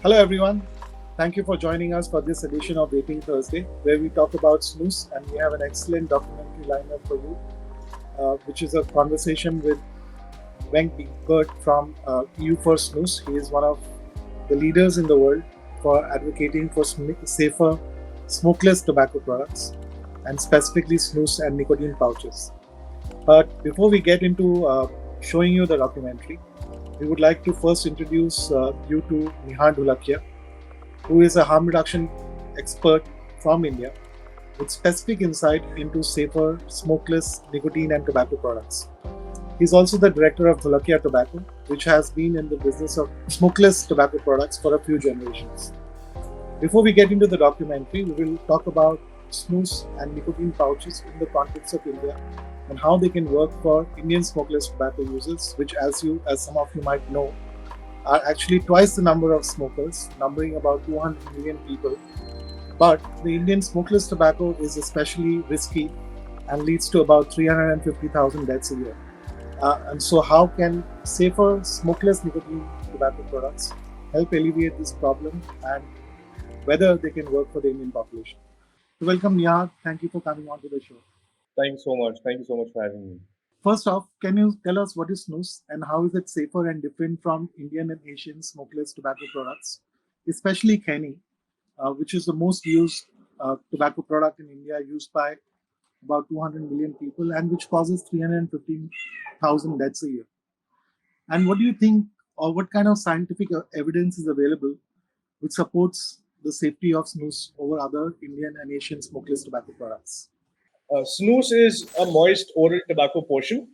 Hello, everyone. Thank you for joining us for this edition of Vaping Thursday, where we talk about Snooze, and we have an excellent documentary lineup for you, which is a conversation with Bengt Wiberg from EU for Snooze. He is one of the leaders in the world for advocating for safer, smokeless tobacco products, and specifically snus and nicotine pouches. But before we get into showing you the documentary, we would like to first introduce you to Nihar Dholakia, who is a harm reduction expert from India with specific insight into safer, smokeless nicotine and tobacco products. He's also the director of Dholakia Tobacco, which has been in the business of smokeless tobacco products for a few generations. Before we get into the documentary, we will talk about snus and nicotine pouches in the context of India and how they can work for Indian smokeless tobacco users, which, as some of you might know, are actually twice the number of smokers, numbering about 200 million people. But the Indian smokeless tobacco is especially risky and leads to about 350,000 deaths a year. And so, how can safer smokeless nicotine tobacco products help alleviate this problem, and whether they can work for the Indian population? So welcome, Nihar. Thank you for coming on to the show. Thank you so much. Thank you so much for having me. First off, can you tell us what is snus and how is it safer and different from Indian and Asian smokeless tobacco products, especially khaini, which is the most used tobacco product in India, used by about 200 million people and which causes 315,000 deaths a year. And what do you think, or what kind of scientific evidence is available which supports the safety of snus over other Indian and Asian smokeless tobacco products? Snooze is a moist oral tobacco portion,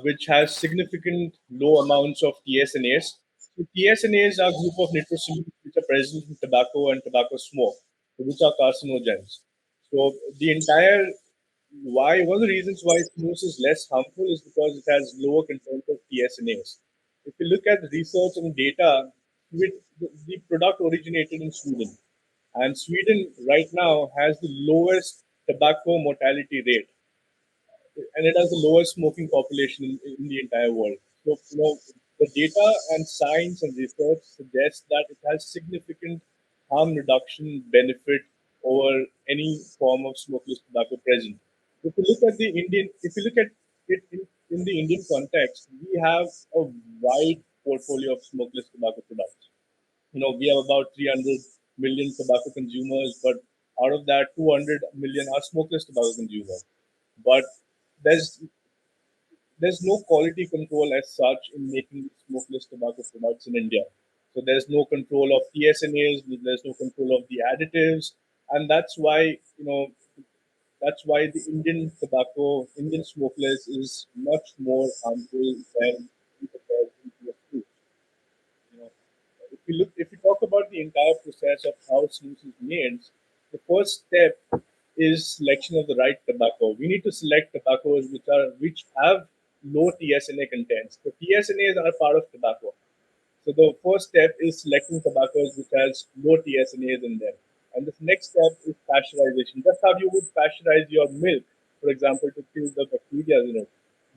which has significant low amounts of TSNAs. So TSNAs are a group of nitrosamines which are present in tobacco and tobacco smoke, which are carcinogens. So the entire one of the reasons why snus is less harmful is because it has lower content of TSNAs. If you look at the research and data, the product originated in Sweden, and Sweden right now has the lowest tobacco mortality rate, and it has the lowest smoking population in the entire world. So, the data and science and research suggests that it has significant harm reduction benefit over any form of smokeless tobacco present. If you look at it in the Indian context, we have a wide portfolio of smokeless tobacco products. We have about 300 million tobacco consumers, but out of that, 200 million are smokeless tobacco consumers. But there's there's no quality control as such in making smokeless tobacco products in India. So there's no control of TSNAs, there's no control of the additives, and that's why the Indian smokeless is much more harmful than compared to a fruit. You know, if you talk about the entire process of how snus is made, the first step is selection of the right tobacco. We need to select tobaccos which have low TSNA contents. The TSNAs are part of tobacco. So the first step is selecting tobaccos which has low TSNAs in them. And the next step is pasteurization. Just how you would pasteurize your milk, for example, to kill the bacteria in it.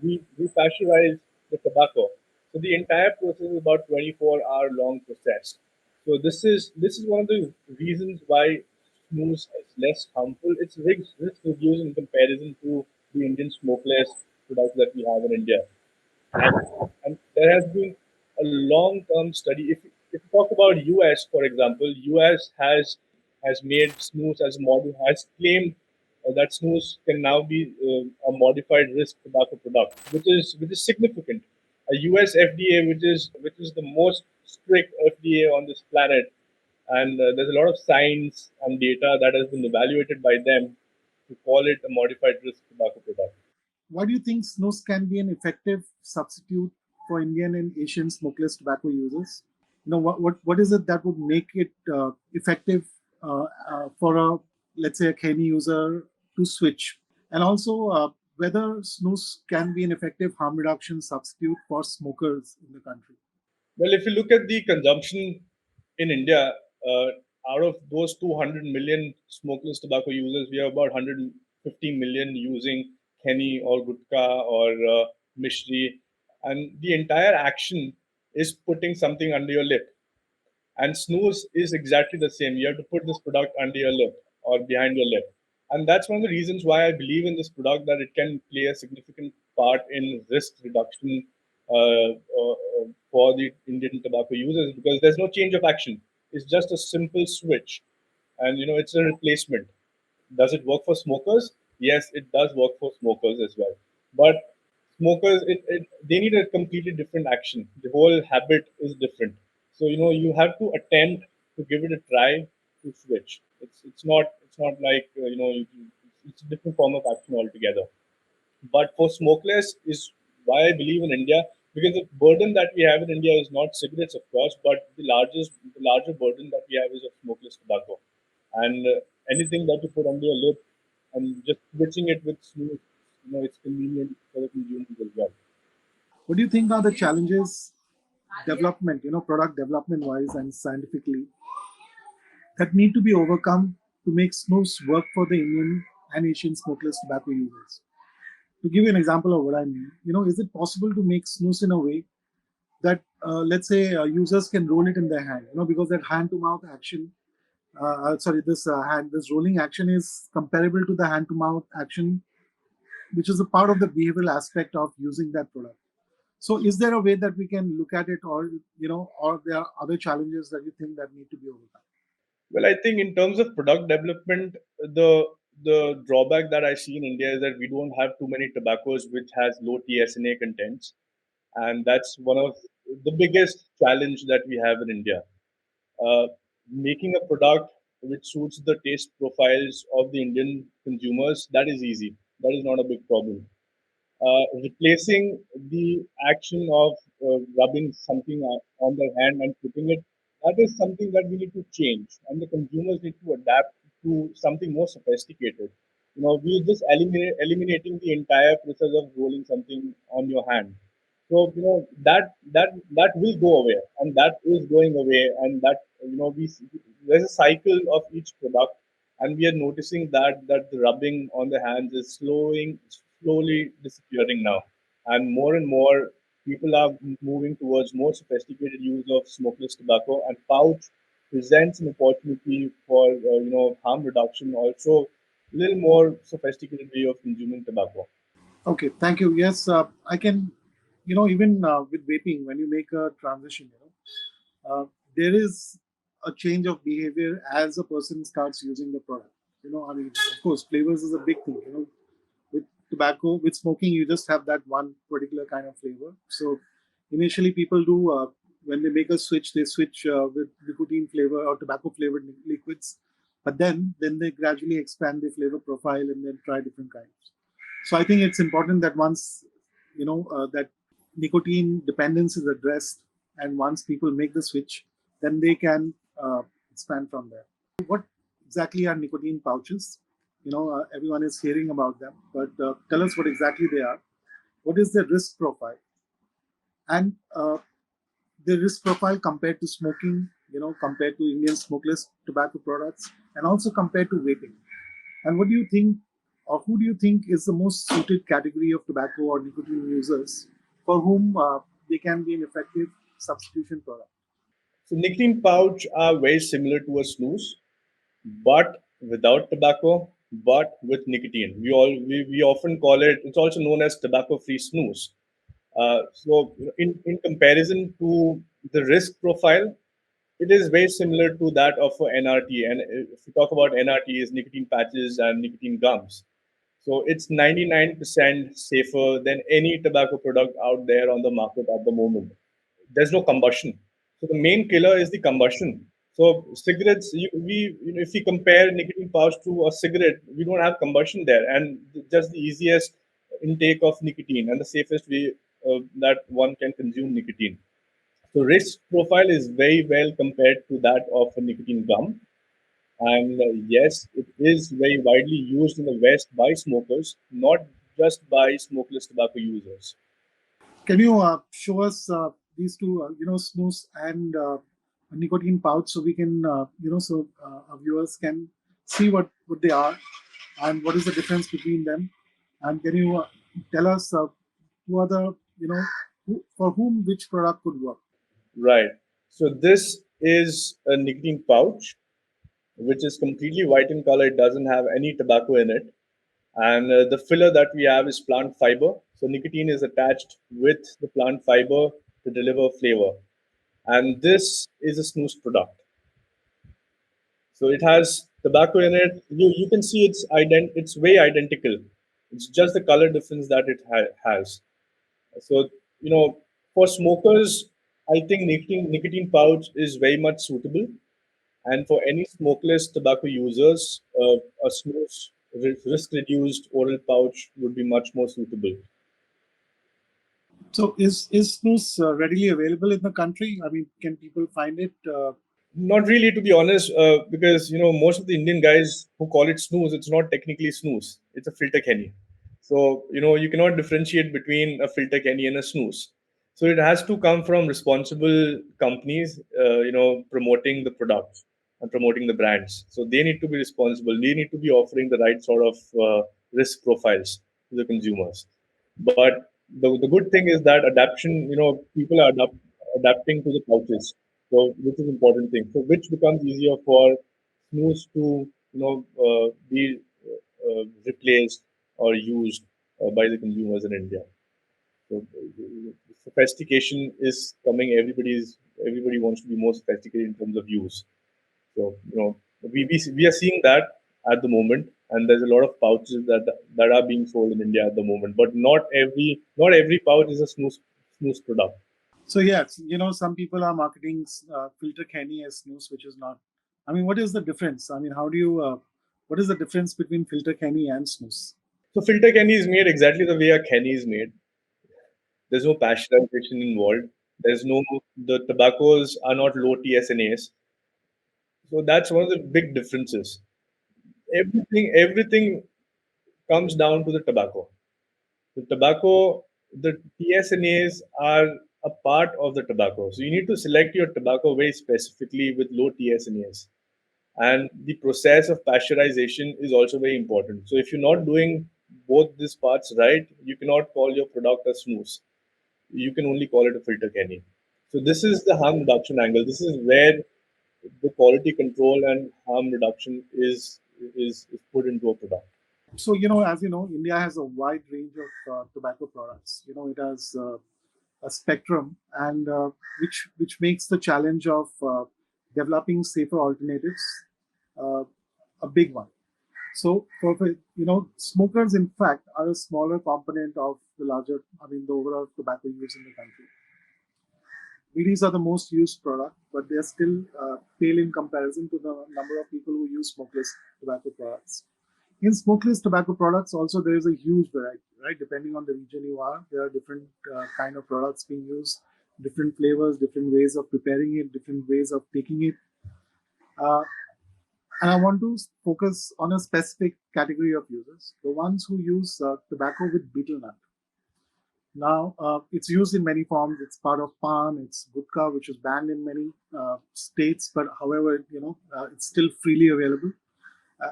We pasteurize the tobacco. So the entire process is about 24-hour long process. So this is one of the reasons why snus is less harmful. It's risk reduced in comparison to the Indian smokeless products that we have in India. And, and there has been a long-term study. If you talk about US, for example, US has made snus as a model, has claimed that snus can now be a modified risk tobacco product, which is significant. A US FDA, which is the most strict FDA on this planet, and there's a lot of science and data that has been evaluated by them to call it a modified risk tobacco product. Why do you think snus can be an effective substitute for Indian and Asian smokeless tobacco users? What is it that would make it effective for a, let's say, a khaini user to switch? And also, whether snus can be an effective harm reduction substitute for smokers in the country. Well, if you look at the consumption in India, uh, out of those 200 million smokeless tobacco users, we have about 150 million using khaini or gutka or mishri, and the entire action is putting something under your lip. And snooze is exactly the same. You have to put this product under your lip or behind your lip. And that's one of the reasons why I believe in this product, that it can play a significant part in risk reduction for the Indian tobacco users, because there's no change of action. It's just a simple switch, and it's a replacement. Does it work for smokers? Yes, it does work for smokers as well. But smokers, they need a completely different action. The whole habit is different. So you have to attempt to give it a try to switch. It's not like it's a different form of action altogether. But for smokeless is why I believe in India, because the burden that we have in India is not cigarettes, of course, but the larger burden that we have is of smokeless tobacco. And anything that you put under your lip and just switching it with snooze, it's convenient for the consumers as well. What do you think are the challenges, development, product development wise and scientifically, that need to be overcome to make snus work for the Indian and Asian smokeless tobacco users? To give you an example of what I mean, is it possible to make snus in a way that, let's say, users can roll it in their hand, because that hand to mouth action, this rolling action is comparable to the hand to mouth action, which is a part of the behavioral aspect of using that product. So, is there a way that we can look at it, or there are other challenges that you think that need to be overcome? Well, I think in terms of product development, the drawback that I see in India is that we don't have too many tobaccos which has low TSNA contents, and that's one of the biggest challenge that we have in India. uh, Making a product which suits the taste profiles of the Indian consumers, that is easy. That is not a big problem. Replacing the action of rubbing something on their hand and putting it, that is something that we need to change, and the consumers need to adapt to something more sophisticated. We're just eliminating the entire process of rolling something on your hand. So that will go away, and that is going away, and that there's a cycle of each product, and we are noticing that the rubbing on the hands is slowly disappearing now, and more people are moving towards more sophisticated use of smokeless tobacco, and pouch presents an opportunity for harm reduction, also a little more sophisticated way of consuming tobacco. Okay, thank you. Yes, I can, even with vaping, when you make a transition, there is a change of behavior as a person starts using the product. I mean, of course, flavors is a big thing. With tobacco, with smoking, you just have that one particular kind of flavor. So initially, people do, when they make a switch, they switch with nicotine flavor or tobacco flavored liquids, but then they gradually expand the flavor profile and then try different kinds. So I think it's important that once that nicotine dependence is addressed, and once people make the switch, then they can expand from there. What exactly are nicotine pouches? Everyone is hearing about them, but tell us what exactly they are. What is the risk profile, and the risk profile compared to smoking? Compared to Indian smokeless tobacco products, and also compared to vaping. And what do you think, or who do you think is the most suited category of tobacco or nicotine users for whom they can be an effective substitution product? So nicotine pouch are very similar to a snooze, but without tobacco, but with nicotine. We often call it. It's also known as tobacco-free snooze. In comparison to the risk profile, it is very similar to that of a NRT. And if we talk about NRT, is nicotine patches and nicotine gums. So it's 99% safer than any tobacco product out there on the market at the moment. There's no combustion. So the main killer is the combustion. So cigarettes, if we compare nicotine pouch to a cigarette, we don't have combustion there, and just the easiest intake of nicotine and the safest way that one can consume nicotine. So risk profile is very well compared to that of a nicotine gum, and yes, it is very widely used in the West by smokers, not just by smokeless tobacco users. Can you show us these two, snus and nicotine pouch, so we can, our viewers can see what they are and what is the difference between them? And can you tell us who are the, for whom which product could work? Right. So this is a nicotine pouch, which is completely white in color. It doesn't have any tobacco in it. And the filler that we have is plant fiber. So nicotine is attached with the plant fiber to deliver flavor. And this is a snooze product. So it has tobacco in it. You can see it's way identical. It's just the color difference that it has. So, for smokers, I think nicotine pouch is very much suitable. And for any smokeless tobacco users, a snooze risk reduced oral pouch would be much more suitable. So is snus readily available in the country? I mean, can people find it? Not really, to be honest, because most of the Indian guys who call it snooze, it's not technically snooze. It's a filter Kenny. So you cannot differentiate between a filter Kenny and a snooze. So it has to come from responsible companies, promoting the products and promoting the brands. So they need to be responsible. They need to be offering the right sort of risk profiles to the consumers. But the good thing is that adaptation, people are adapting to the pouches. So which is important thing. So which becomes easier for snooze to be replaced or used by the consumers in India. So sophistication is coming. Everybody wants to be more sophisticated in terms of use. So we are seeing that at the moment, and there's a lot of pouches that are being sold in India at the moment. But not every pouch is a snooze product. So yes, some people are marketing filter canny as snus, which is not. I mean, what is the difference? I mean, how do you? What is the difference between filter canny and snus? So filter canny is made exactly the way a canny is made. There's no pasteurization involved. There's no The tobaccos are not low TSNAs. So that's one of the big differences. Everything comes down to the tobacco. The TSNAs are a part of the tobacco. So you need to select your tobacco very specifically with low TSNAs. And the process of pasteurization is also very important. So if you're not doing both these parts right, you cannot call your product a snooze. You can only call it a filter canny. So this is the harm reduction angle. This is where the quality control and harm reduction is put into a product. So as you know, India has a wide range of tobacco products. It has a spectrum, and which makes the challenge of developing safer alternatives uh, a big one. So, smokers in fact are a smaller component of the larger, I mean, the overall tobacco use in the country. BDs are the most used product, but they are still pale in comparison to the number of people who use smokeless tobacco products. In smokeless tobacco products, also there is a huge variety, right? Depending on the region you are, there are different kind of products being used, different flavors, different ways of preparing it, different ways of taking it. Uh, and I want to focus on a specific category of users, the ones who use tobacco with betel nut. Now, it's used in many forms. It's part of pan. It's gutka, which is banned in many states, but however, it's still freely available,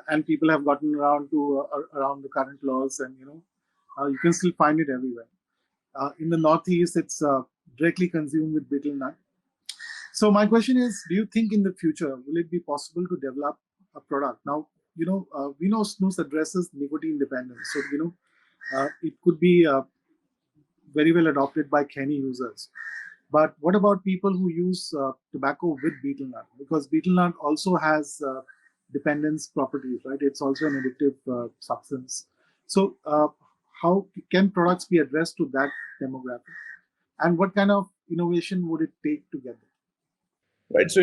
and people have gotten around to around the current laws, and you can still find it everywhere. In the Northeast, it's directly consumed with betel nut. So my question is, do you think in the future will it be possible to develop a product? Now, we know snus addresses nicotine dependence, so it could be very well adopted by canny users. But what about people who use tobacco with betel nut? Because betel nut also has dependence properties, right? It's also an addictive substance. So, how can products be addressed to that demographic? And what kind of innovation would it take to get there? Right. So,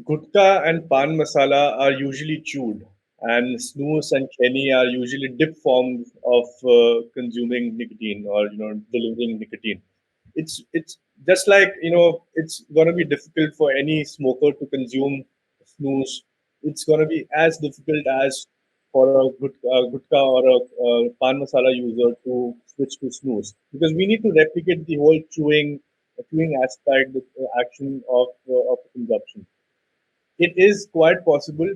gutka and pan masala are usually chewed, and snus and khaini are usually dip forms of consuming nicotine or delivering nicotine. It's just like it's gonna be difficult for any smoker to consume snus. It's gonna be as difficult as for a gutka or a pan masala user to switch to snus, because we need to replicate the whole chewing aspect, the action of consumption. It is quite possible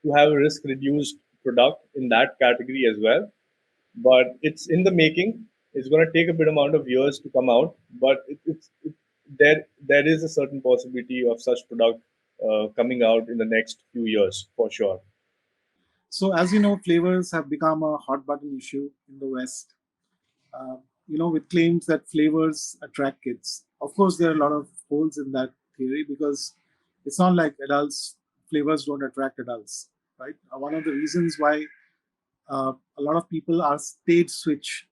to have a risk reduced product in that category as well, but it's in the making. It's going to take a bit amount of years to come out, but there is a certain possibility of such product coming out in the next few years for sure. So, as you know, flavors have become a hot button issue in the West. Uh, with claims that flavors attract kids. Of course, there are a lot of holes in that theory because it's not like adults, flavors don't attract adults, right? One of the reasons why a lot of people are stage switch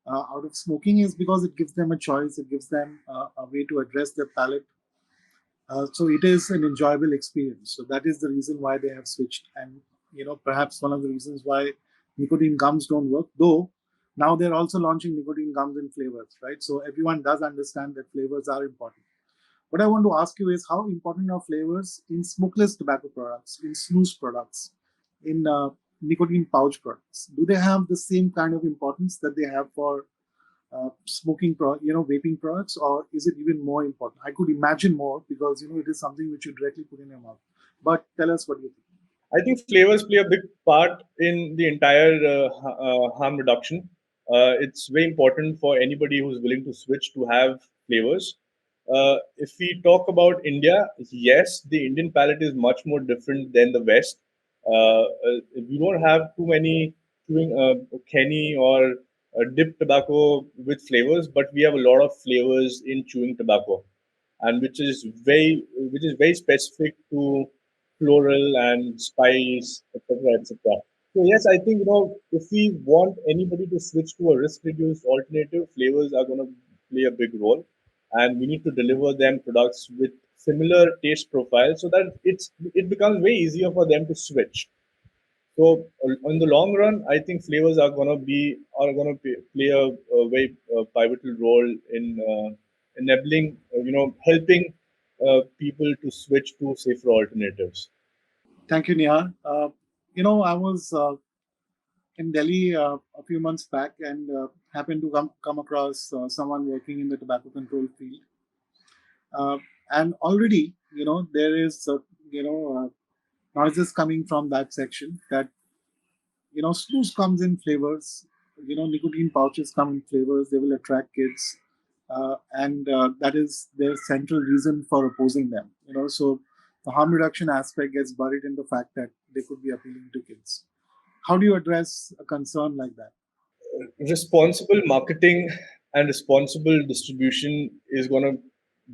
out of smoking is because it gives them a choice, it gives them a way to address their palate. So it is an enjoyable experience. So that is the reason why they have switched, and perhaps one of the reasons why nicotine gums don't work. Though now they're also launching nicotine gums in flavors, right? So everyone does understand that flavors are important. What I want to ask you is how important are flavors in smokeless tobacco products, in snus products, in nicotine pouch products? Do they have the same kind of importance that they have for vaping products, or is it even more important? I could imagine more because it is something which you directly put in your mouth. But tell us what you think. I think flavors play a big part in the entire harm reduction. It's very important for anybody who's willing to switch to have flavors. If we talk about India, yes, the Indian palate is much more different than the West. We don't have too many chewing khaini or dipped tobacco with flavors, but we have a lot of flavors in chewing tobacco, and which is very specific to floral and spice, etc., etc. So yes, I think if we want anybody to switch to a risk-reduced alternative, flavors are going to play a big role, and we need to deliver them products with similar taste profile so that it becomes way easier for them to switch. So in the long run, I think flavors are gonna play a very pivotal role in enabling, helping people to switch to safer alternatives. Thank you, Nihar. I was in Delhi a few months back and happened to come across someone working in the tobacco control field. Uh, and already, there is, noises coming from that section that, snooze comes in flavors, nicotine pouches come in flavors, they will attract kids. And that is their central reason for opposing them. So the harm reduction aspect gets buried in the fact that they could be appealing to kids. How do you address a concern like that? Responsible marketing and responsible distribution is going to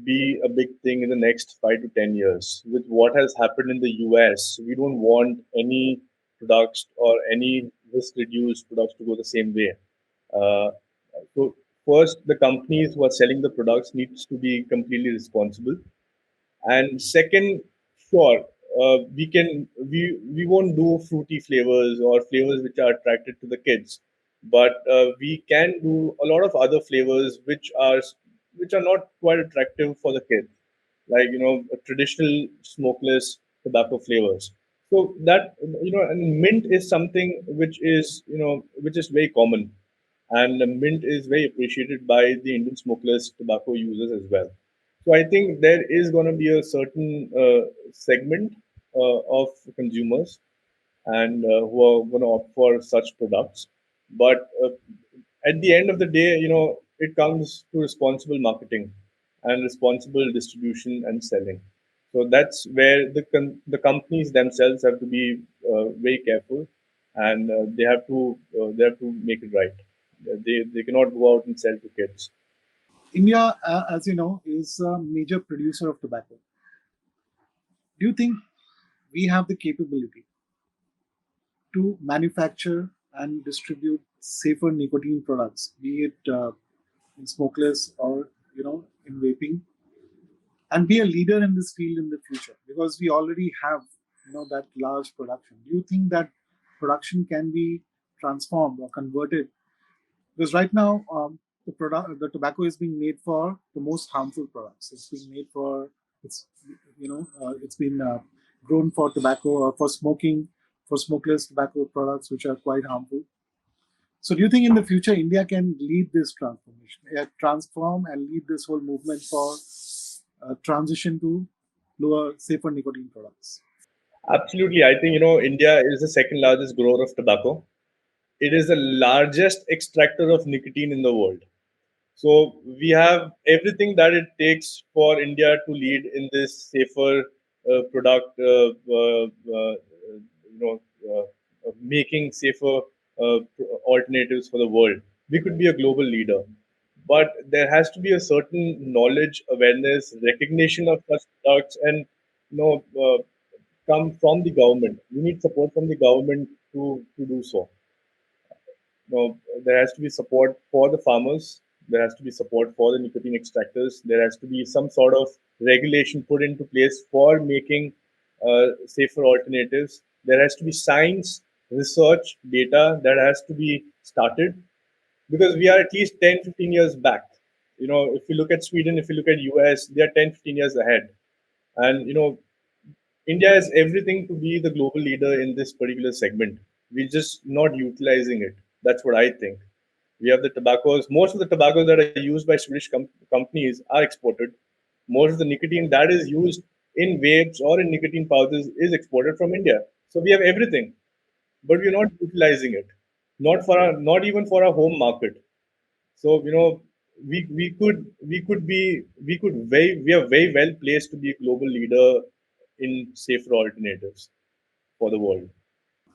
be a big thing in the next 5 to 10 years. With what has happened in the US, we don't want any products or any risk reduced products to go the same way. Uh, so first, the companies who are selling the products needs to be completely responsible. And second, sure, we won't do fruity flavors or flavors which are attracted to the kids, but we can do a lot of other flavors which are not quite attractive for the kids, like traditional smokeless tobacco flavors. So that and mint is something which is very common, and mint is very appreciated by the Indian smokeless tobacco users as well. So I think there is going to be a certain segment of consumers and who are going to opt for such products. But at the end of the day, it comes to responsible marketing and responsible distribution and selling. So that's where the companies themselves have to be very careful, and they have to make it right. They cannot go out and sell to kids. India, as you know, is a major producer of tobacco. Do you think we have the capability to manufacture and distribute safer nicotine products, be it in smokeless or in vaping, and be a leader in this field in the future? Because we already have that large production. Do you think that production can be transformed or converted? Because right now, the tobacco is being made for the most harmful products. It's being made for it's been grown for tobacco or for smoking, for smokeless tobacco products, which are quite harmful. So, do you think in the future India can lead this transformation, transform and lead this whole movement for transition to lower, safer nicotine products? Absolutely. I think, India is the second largest grower of tobacco. It is the largest extractor of nicotine in the world. So we have everything that it takes for India to lead in this safer product, you know, making safer alternatives for the world. We could be a global leader, but there has to be a certain knowledge, awareness, recognition of such products, and come from the government. We need support from the government to do so. There has to be support for the farmers. There has to be support for the nicotine extractors. There has to be some sort of regulation put into place for making safer alternatives. There has to be science, research, data that has to be started, because we are at least 10, 15 years back. If you look at Sweden, if you look at US, they are 10, 15 years ahead. And India has everything to be the global leader in this particular segment. We're just not utilizing it. That's what I think. We have the tobaccos. Most of the tobaccos that are used by Swedish companies are exported. Most of the nicotine that is used in vapes or in nicotine pouches is exported from India. So we have everything, but we're not utilizing it. Not even for our home market. So we are very well placed to be a global leader in safer alternatives for the world.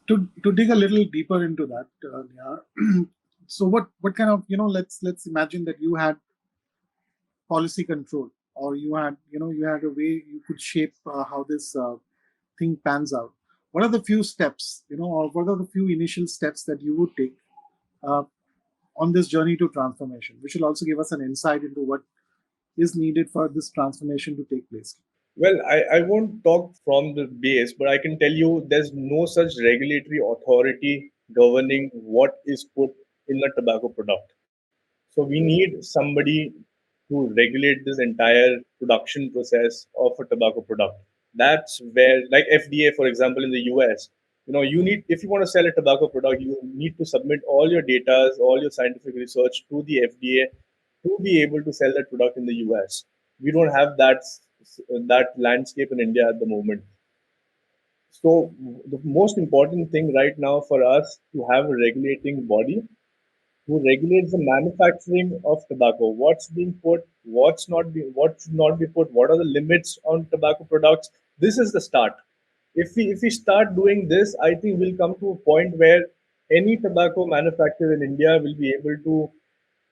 To dig a little deeper into that, Nihar, so what kind of, let's imagine that you had policy control, or you had a way you could shape how this thing pans out. What are the few steps, or what are the few initial steps that you would take uh, on this journey to transformation, which will also give us an insight into what is needed for this transformation to take place? Well, I won't talk from the base, but I can tell you there's no such regulatory authority governing what is put in a tobacco product. So we need somebody to regulate this entire production process of a tobacco product. That's where, like FDA, for example, in the US, you need, if you want to sell a tobacco product, you need to submit all your data, all your scientific research to the FDA to be able to sell that product in the US. We don't have that landscape in India at the moment. So the most important thing right now for us to have a regulating body who regulates the manufacturing of tobacco. What's being put, what should not be put, what are the limits on tobacco products. This is the start. If we start doing this, I think we'll come to a point where any tobacco manufacturer in India will be able to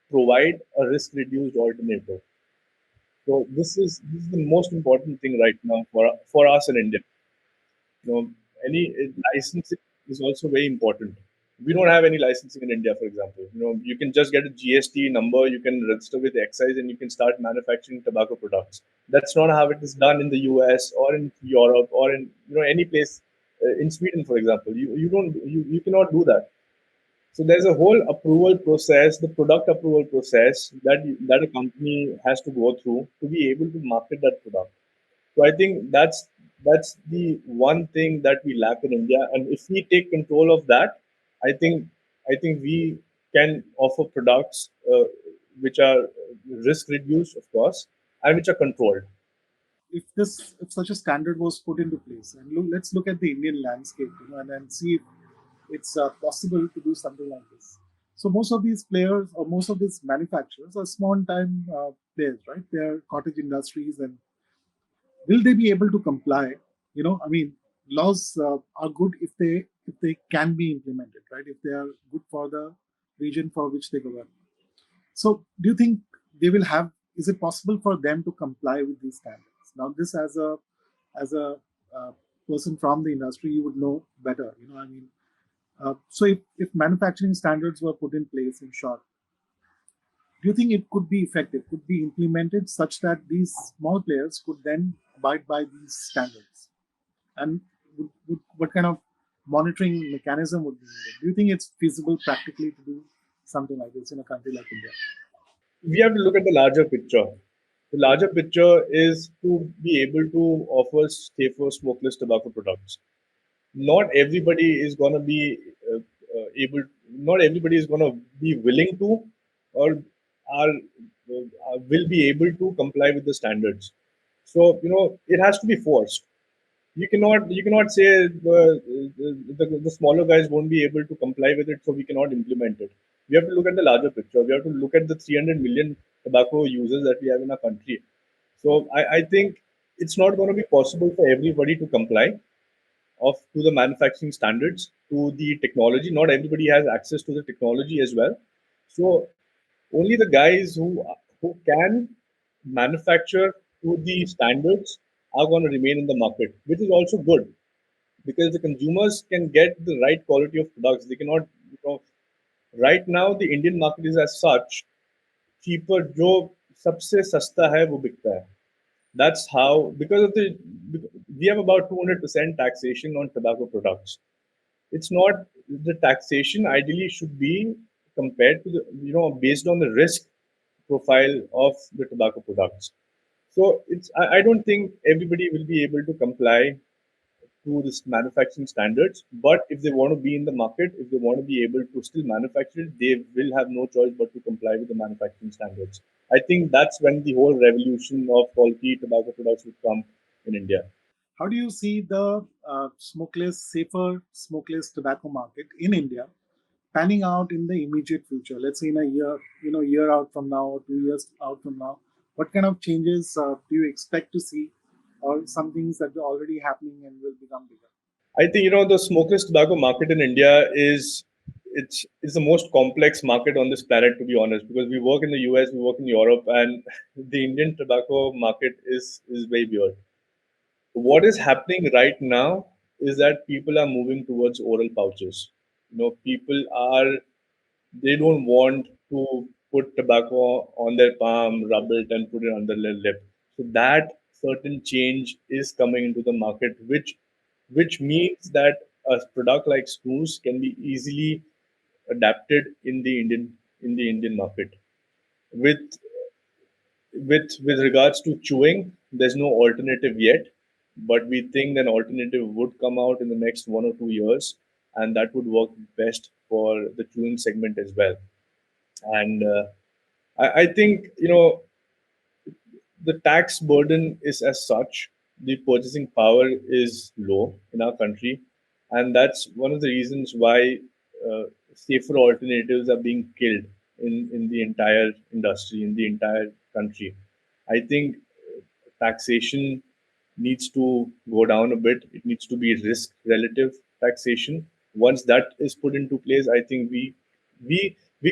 provide a risk reduced alternative. So this is the most important thing right now for us in India. Any licensing is also very important. We don't have any licensing in India, for example. You can just get a GST number, you can register with excise, and you can start manufacturing tobacco products. That's not how it is done in the US or in Europe or in any place. In Sweden, for example, you cannot do that. So there's a whole approval process, the product approval process that a company has to go through to be able to market that product. So I think that's the one thing that we lack in India, and if we take control of that, I think I think we can offer products which are risk reduced, of course, and which are controlled. If such a standard was put into place, and let's look at the Indian landscape, and then see if it's possible to do something like this. So most of these players, or most of these manufacturers, are small time players, right? They are cottage industries, and will they be able to comply? I mean, laws are good if they can be implemented, right? If they are good for the region for which they govern. So, do you think they will have? Is it possible for them to comply with these standards? Now, this as a uh, person from the industry, you would know better. I mean, so if manufacturing standards were put in place, in short, do you think it could be effective, could be implemented such that these small players could then abide by these standards? And what kind of monitoring mechanism would be needed? Do you think it's feasible practically to do something like this in a country like India? We have to look at the larger picture. The larger picture is to be able to offer safer smokeless tobacco products. Not everybody is going to be able. Not everybody is going to be willing to, or will be able to comply with the standards. So it has to be forced. you cannot say the smaller guys won't be able to comply with it, so we cannot implement it. We have to look at the larger picture. We have to look at the 300 million tobacco users that we have in our country. So I think it's not going to be possible for everybody to comply of to the manufacturing standards, to the technology. Not everybody has access to the technology as well. So only the guys who can manufacture to the standards are going to remain in the market, which is also good because the consumers can get the right quality of products. They cannot, right now the Indian market is as such cheaper. जो सबसे सस्ता है वो बिकता है. That's how, because of the, we have about 200% taxation on tobacco products. It's not, the taxation ideally should be compared to the, based on the risk profile of the tobacco products. So I don't think everybody will be able to comply to this manufacturing standards. But if they want to be in the market, if they want to be able to still manufacture it, they will have no choice but to comply with the manufacturing standards. I think that's when the whole revolution of quality tobacco products will come in India. How do you see the safer smokeless tobacco market in India panning out in the immediate future? Let's say in a year, year out from now or 2 years out from now. What kind of changes do you expect to see, or some things that are already happening and will become bigger? I think the smokeless tobacco market in India is the most complex market on this planet, to be honest, because we work in the US, we work in Europe, and the Indian tobacco market is very weird. What is happening right now is that people are moving towards oral pouches. People are, they don't want to put tobacco on their palm, rub it, and put it under their lip. So that certain change is coming into the market, which means that a product like Snooze can be easily adapted in the Indian market. With with regards to chewing, there's no alternative yet, but we think an alternative would come out in the next 1 or 2 years, and that would work best for the chewing segment as well. And I think the tax burden is as such. The purchasing power is low in our country, and that's one of the reasons why safer alternatives are being killed in the entire industry, in the entire country. I think taxation needs to go down a bit. It needs to be risk relative taxation. Once that is put into place, I think we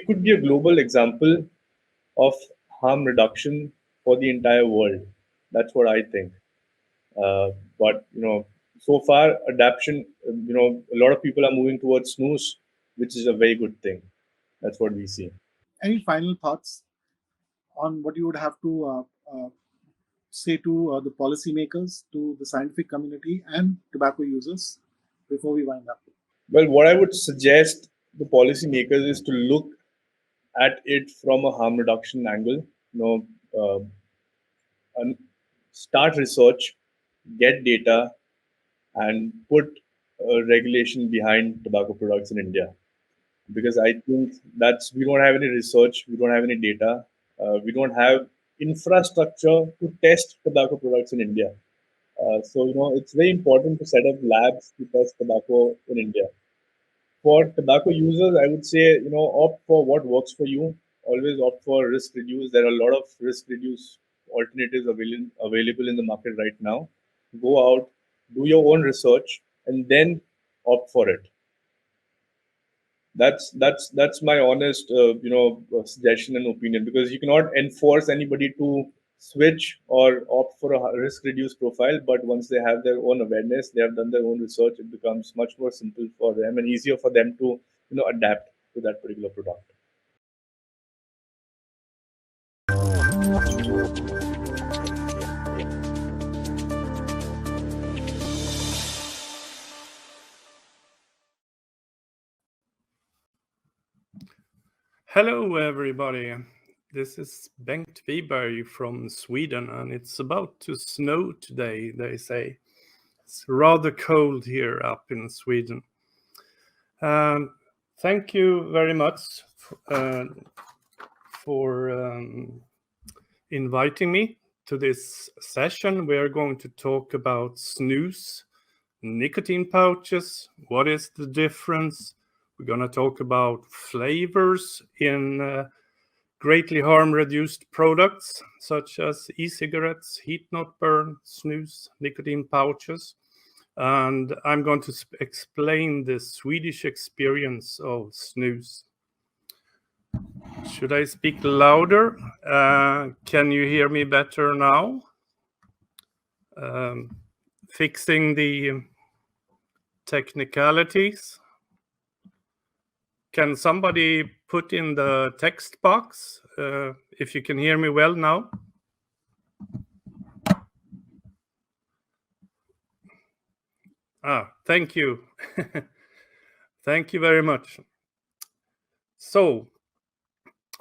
could be a global example of harm reduction for the entire world. That's what I think. But so far adaptation, a lot of people are moving towards snooze, which is a very good thing. That's what we see. Any final thoughts on what you would have to say to the policymakers, to the scientific community, and tobacco users before we wind up? Well, what I would suggest the policymakers is to look at it from a harm reduction angle. And start research, get data, and put regulation behind tobacco products in India. Because I think that's, we don't have any research, we don't have any data, we don't have infrastructure to test tobacco products in India. So it's very important to set up labs to test tobacco in India. For tobacco users, I would say opt for what works for you. Always opt for risk reduce. There are a lot of risk reduce alternatives available in the market right now. Go out, do your own research, and then opt for it. That's my honest suggestion and opinion, because you cannot enforce anybody to switch or opt for a risk reduced profile. But once they have their own awareness, they have done their own research, it becomes much more simple for them and easier for them to adapt to that particular product. Hello, everybody. This is Bengt Wiberg from Sweden, and it's about to snow today, they say. It's rather cold here up in Sweden. Thank you very much for inviting me to this session. We are going to talk about snus, nicotine pouches. What is the difference? We're going to talk about flavors in greatly harm-reduced products, such as e-cigarettes, heat-not-burn, snus, nicotine pouches. And I'm going to explain the Swedish experience of snus. Should I speak louder? Can you hear me better now? Fixing the technicalities. Can somebody put in the text box if you can hear me well now? Thank you. Thank you very much. So,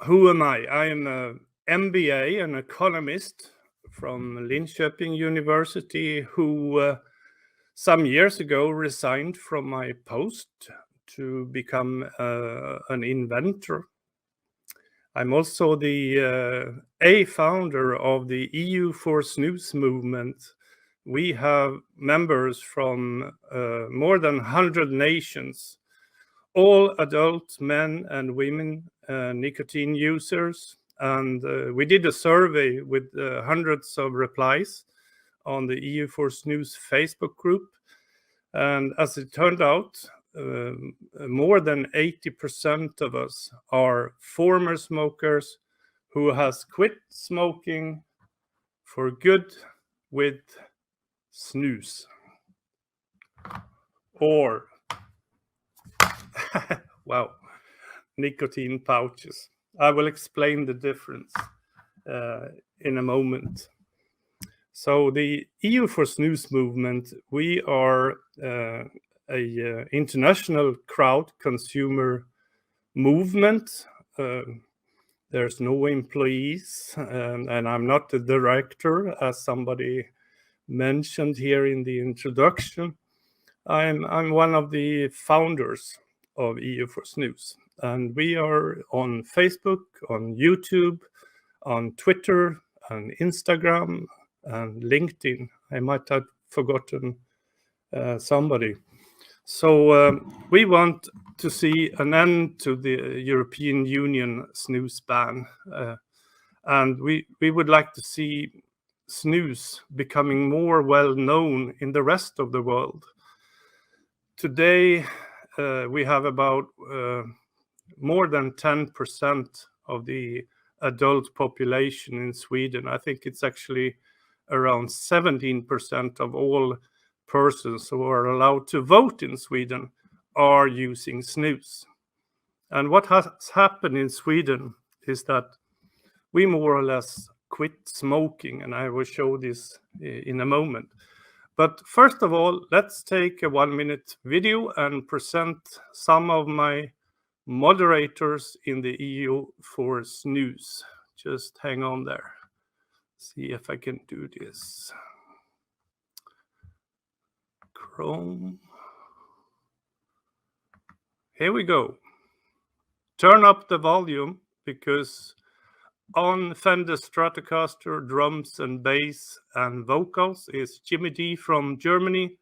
who am I? I am an MBA, an economist from Linköping University who some years ago resigned from my post to become an inventor. I'm also the founder of the EU for Snus movement. We have members from more than 100 nations, all adult men and women nicotine users. And we did a survey with hundreds of replies on the EU for Snus Facebook group. And as it turned out, more than 80% of us are former smokers who has quit smoking for good with snus. Or, wow, nicotine pouches. I will explain the difference in a moment. So the EU for Snus movement, we are a international crowd consumer movement. There's no employees, and I'm not the director, as somebody mentioned here in the introduction. I'm one of the founders of EU for Snus, and we are on Facebook, on YouTube, on Twitter, on Instagram, and LinkedIn. I might have forgotten somebody. So we want to see an end to the European Union snus ban. And we would like to see snus becoming more well known in the rest of the world. Today, we have about more than 10% of the adult population in Sweden. I think it's actually around 17% of all persons who are allowed to vote in Sweden are using snus. And what has happened in Sweden is that we more or less quit smoking, and I will show this in a moment. But first of all, let's take a 1-minute video and present some of my moderators in the EU for Snus. Just hang on there. See if I can do this. Chrome. Here we go. Turn up the volume, because on Fender Stratocaster, drums and bass and vocals is Jimmy D from Germany,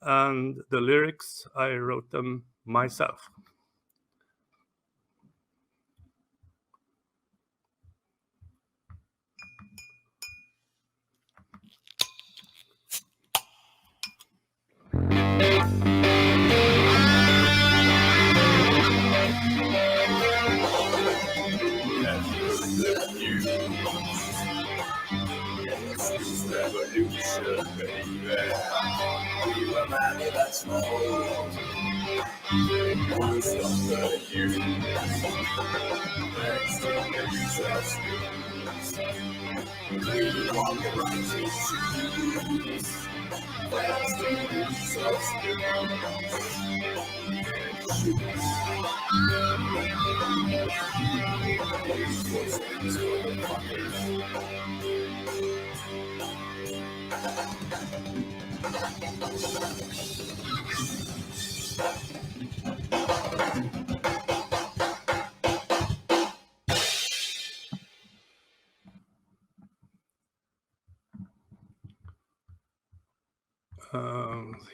and the lyrics, I wrote them myself. Revolution, baby. We were married at small. One stop the use. Next to the use of skills. We want the right to choose. Next to the use of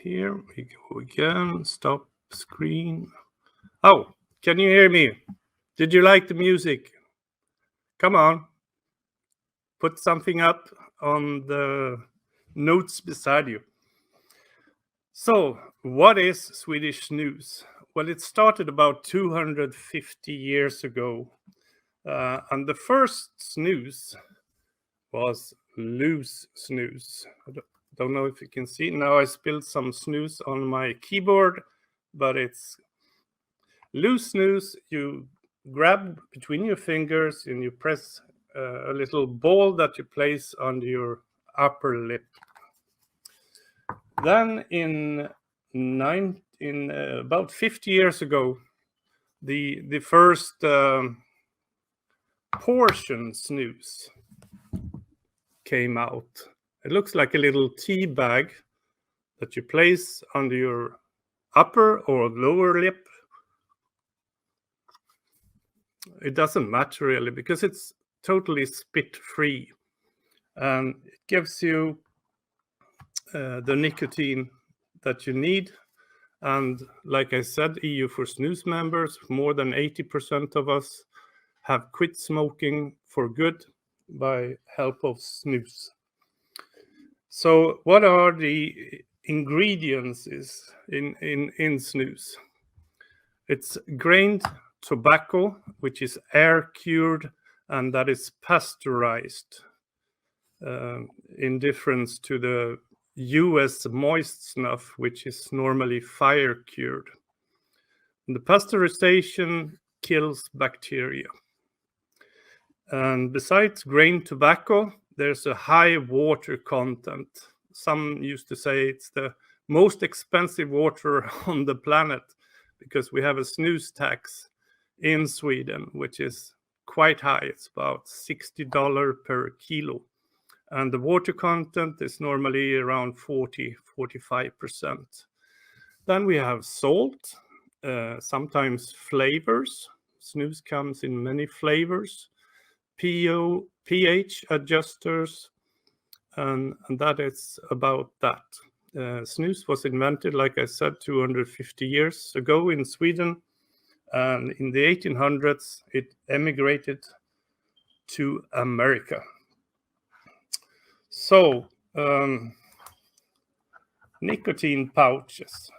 Here we go again. Stop screen. Oh, can you hear me? Did you like the music? Come on. Put something up on the notes beside you. So, what is Swedish snus? Well, it started about 250 years ago. And the first snus was loose snus. I don't know if you can see. Now I spilled some snus on my keyboard, but it's loose snus. You grab between your fingers and you press a little ball that you place on your upper lip. Then in about 50 years ago, the first portion snus came out. It looks like a little tea bag that you place under your upper or lower lip. It doesn't matter really because it's totally spit free, and it gives you the nicotine that you need. And like I said, EU for Snus members, more than 80% of us have quit smoking for good by help of snus. So what are the ingredients in snus? It's grained tobacco, which is air cured, and that is pasteurized, in difference to the US moist snuff, which is normally fire cured. And the pasteurization kills bacteria. And besides grained tobacco, there's a high water content. Some used to say it's the most expensive water on the planet because we have a snus tax in Sweden, which is quite high. It's about $60 per kilo. And the water content is normally around 40-45%. Then we have salt, sometimes flavors. Snus comes in many flavors. pH adjusters, and that is about that. Snus was invented, like I said, 250 years ago in Sweden, and in the 1800s it emigrated to America. So, nicotine pouches.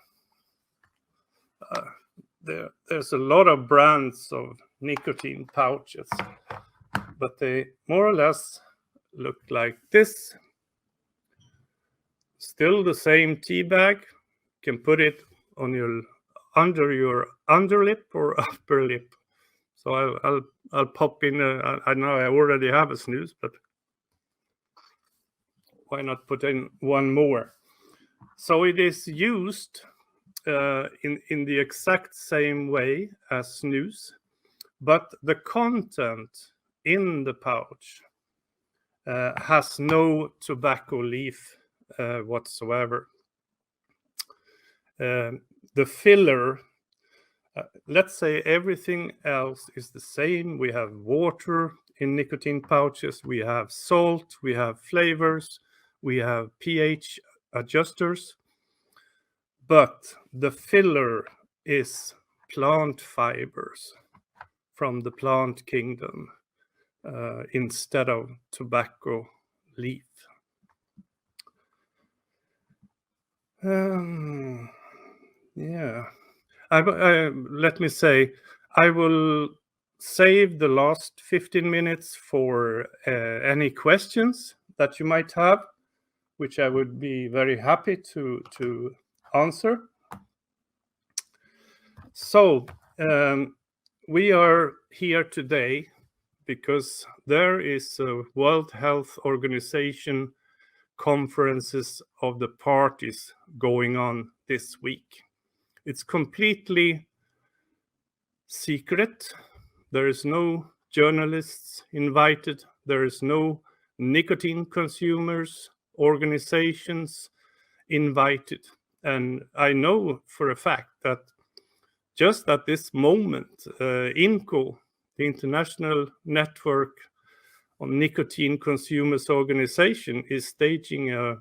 There's a lot of brands of nicotine pouches, but they more or less look like this. Still the same tea bag. You can put it on under your underlip or upper lip. So I'll pop in. I know I already have a snus, but why not put in one more? So it is used in the exact same way as snus, but the content in the pouch has no tobacco leaf whatsoever. The filler, let's say everything else is the same. We have water in nicotine pouches, we have salt, we have flavors, we have pH adjusters, but the filler is plant fibers from the plant kingdom instead of tobacco leaf. Yeah, let me say, I will save the last 15 minutes for any questions that you might have, which I would be very happy to answer. So we are here today because there is a World Health Organization conferences of the parties going on this week. It's completely secret. There is no journalists invited. There is no nicotine consumers organizations invited. And I know for a fact that just at this moment, INCO, the International Network on Nicotine Consumers Organization, is staging a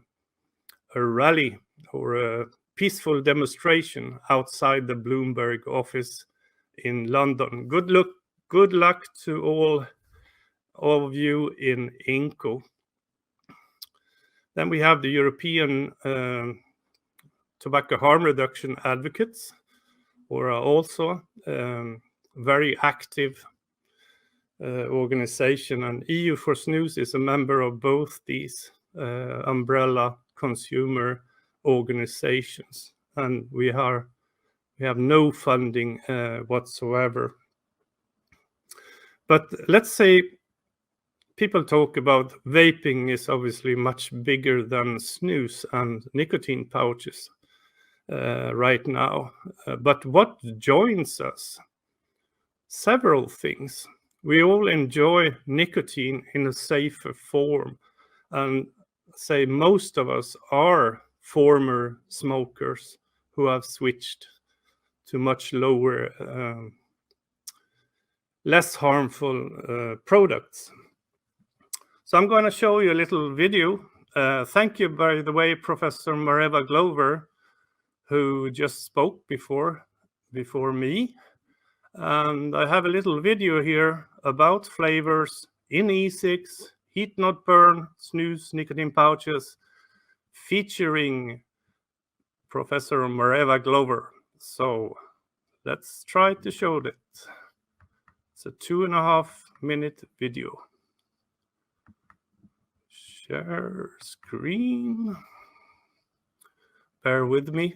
rally or peaceful demonstration outside the Bloomberg office in London. Good luck to all of you in INCO. Then we have the European Tobacco Harm Reduction Advocates, who are also very active organization, and EU for Snooze is a member of both these umbrella consumer organizations, and we have no funding whatsoever. But let's say people talk about vaping is obviously much bigger than snus and nicotine pouches right now. But what joins us? Several things. We all enjoy nicotine in a safer form, and say most of us are former smokers who have switched to much lower, less harmful products. So I'm going to show you a little video. Thank you, by the way, Professor Mareva Glover, who just spoke before me. And I have a little video here about flavors in e-cigs, heat not burn, snus, nicotine pouches, featuring Professor Mareva Glover. So let's try to show that. It's a 2.5-minute video. Share screen. Bear with me.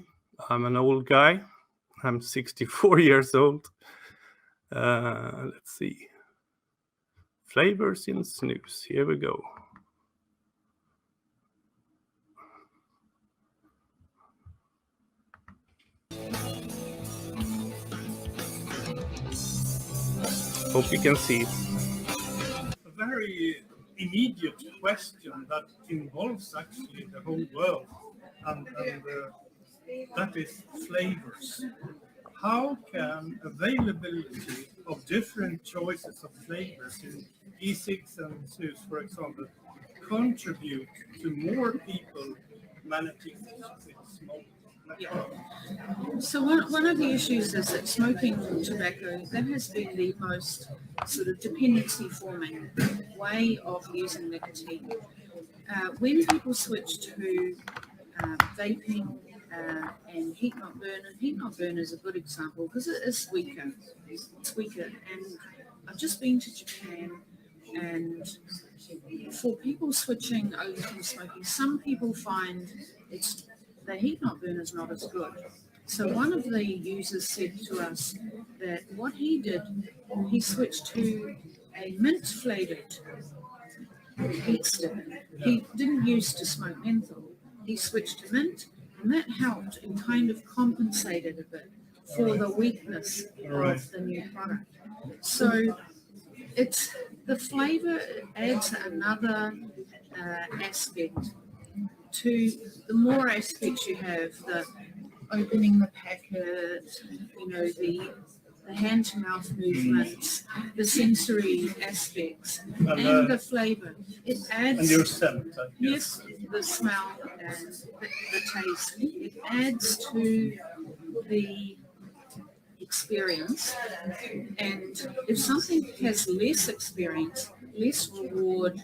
I'm an old guy. I'm 64 years old. Let's see. Flavors in snus. Here we go. Hope you can see. A very immediate question that involves actually the whole world, and that is flavors. How can availability of different choices of flavors in e-cigs and snus, for example, contribute to more people managing to smoke? Yeah. So one of the issues is that smoking tobacco, that has been the most sort of dependency-forming way of using nicotine. When people switch to vaping and heat not burn, and heat not burn is a good example because it is weaker. It's weaker. And I've just been to Japan, and for people switching over from smoking, some people find the heat not burn is not as good. So one of the users said to us that what he did, he switched to a mint flavored heat stick. He didn't used to smoke menthol. He switched to mint, and that helped and kind of compensated a bit for the weakness of the new product. So it's the flavor adds another aspect to the more aspects you have, the opening the packet, the hand-to-mouth movements, the sensory aspects, and the flavor. It adds... And your scent. Yes, the smell and the taste. It adds to the experience. And if something has less experience, less reward,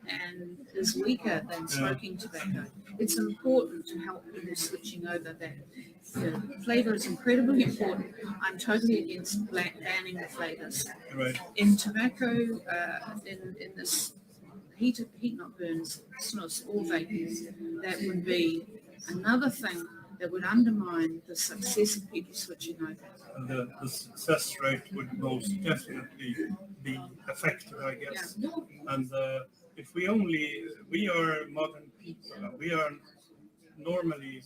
and is weaker than smoking tobacco, it's important to help people switching over that. The flavour is incredibly important. I'm totally against banning the flavours. Right. In tobacco, in this heat not burns, snus, or vaping, that would be another thing that would undermine the success of people switching over. And the success rate would most definitely be affected, I guess. Yeah. And if we are modern people, we are normally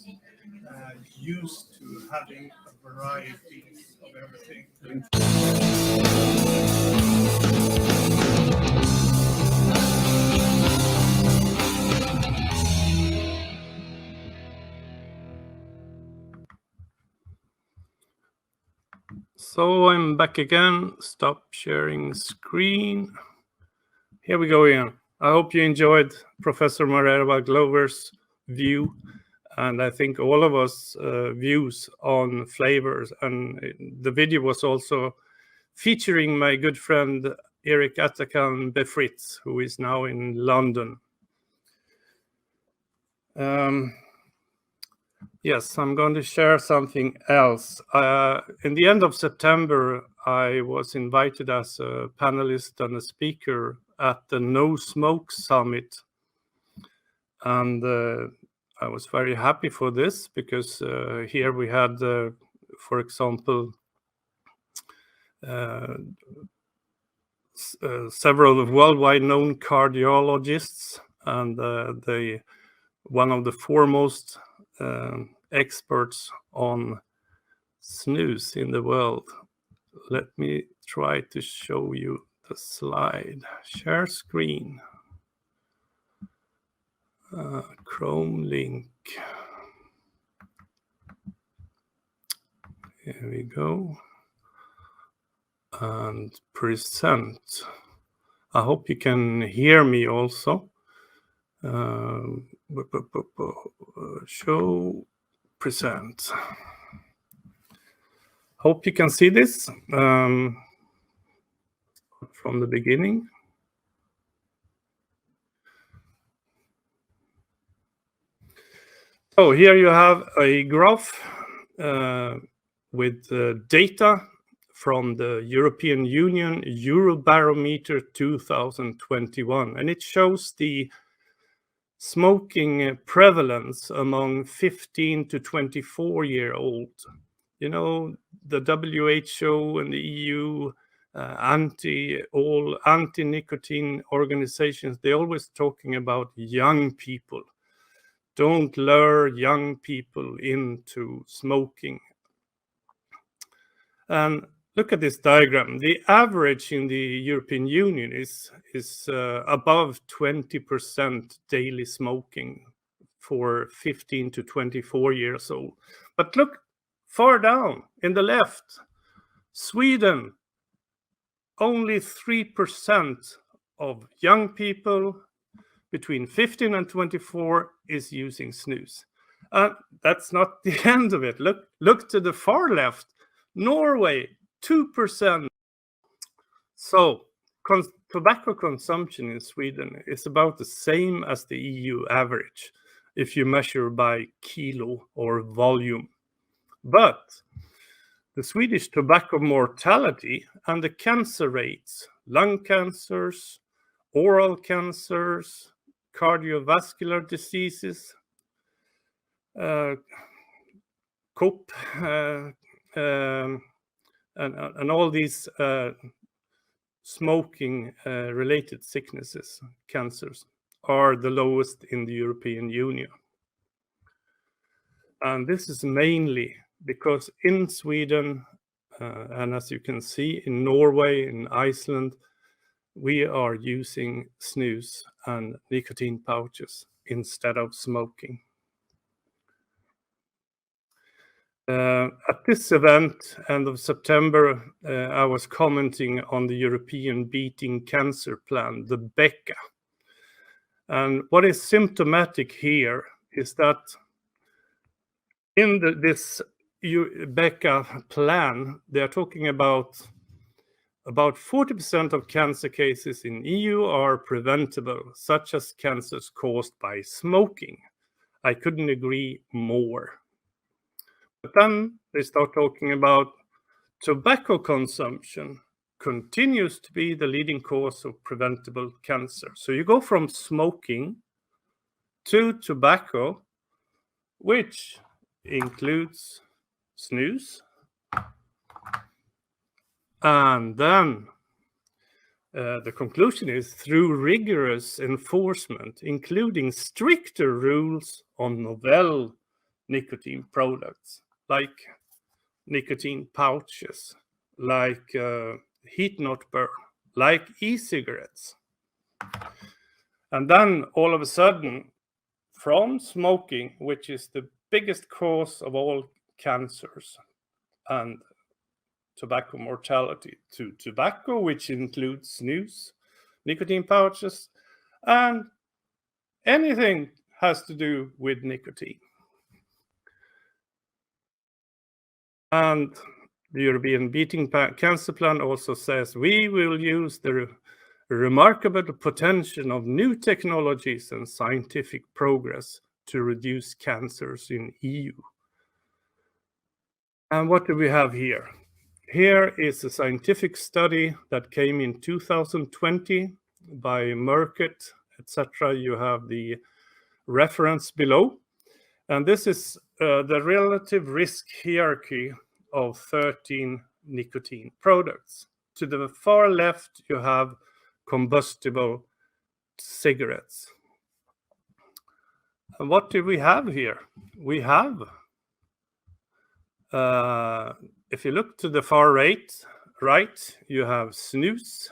used to having a variety of everything. So I'm back again. Stop sharing screen. Here we go again. I hope you enjoyed Professor Mareva Glover's view. and I think all of us views on flavors. And the video was also featuring my good friend Eric Atakan Befritz, who is now in London. Yes, I'm going to share something else. In the end of September, I was invited as a panelist and a speaker at the No Smoke Summit. And I was very happy for this because here we had, for example, several worldwide known cardiologists and one of the foremost experts on snus in the world. Let me try to show you the slide. Share screen. Chrome link. Here we go. And present. I hope you can hear me also. Show present. Hope you can see this from the beginning. So here you have a graph with data from the European Union Eurobarometer 2021, and it shows the smoking prevalence among 15 to 24-year-olds. You know, the WHO and the EU anti-nicotine organizations, they're always talking about young people. Don't lure young people into smoking. And look at this diagram. The average in the European Union is above 20% daily smoking for 15 to 24 years old. But look far down in the left, Sweden, only 3% of young people between 15 and 24 is using snus. That's not the end of it. Look to the far left, Norway, 2%. So tobacco consumption in Sweden is about the same as the EU average if you measure by kilo or volume. But the Swedish tobacco mortality and the cancer rates, lung cancers, oral cancers, cardiovascular diseases, COP, and all these smoking related sicknesses, cancers, are the lowest in the European Union. And this is mainly because in Sweden, and as you can see in Norway, in Iceland, we are using snus and nicotine pouches instead of smoking. At this event, end of September, I was commenting on the European Beating Cancer Plan, the BECA. And what is symptomatic here is that in this BECA plan, they are talking about 40% of cancer cases in EU are preventable, such as cancers caused by smoking. I couldn't agree more. But then they start talking about tobacco consumption continues to be the leading cause of preventable cancer. So you go from smoking to tobacco, which includes snus. And then the conclusion is through rigorous enforcement, including stricter rules on novel nicotine products, like nicotine pouches, like heat not burn, like e-cigarettes. And then all of a sudden, from smoking, which is the biggest cause of all cancers and tobacco mortality, to tobacco, which includes snus, nicotine pouches, and anything has to do with nicotine. And the European Beating Cancer Plan also says we will use the remarkable potential of new technologies and scientific progress to reduce cancers in EU. And what do we have here? Here is a scientific study that came in 2020 by Merck, etc. You have the reference below. And this is the relative risk hierarchy of 13 nicotine products. To the far left, you have combustible cigarettes. And what do we have here? We have, if you look to the far right, you have snus,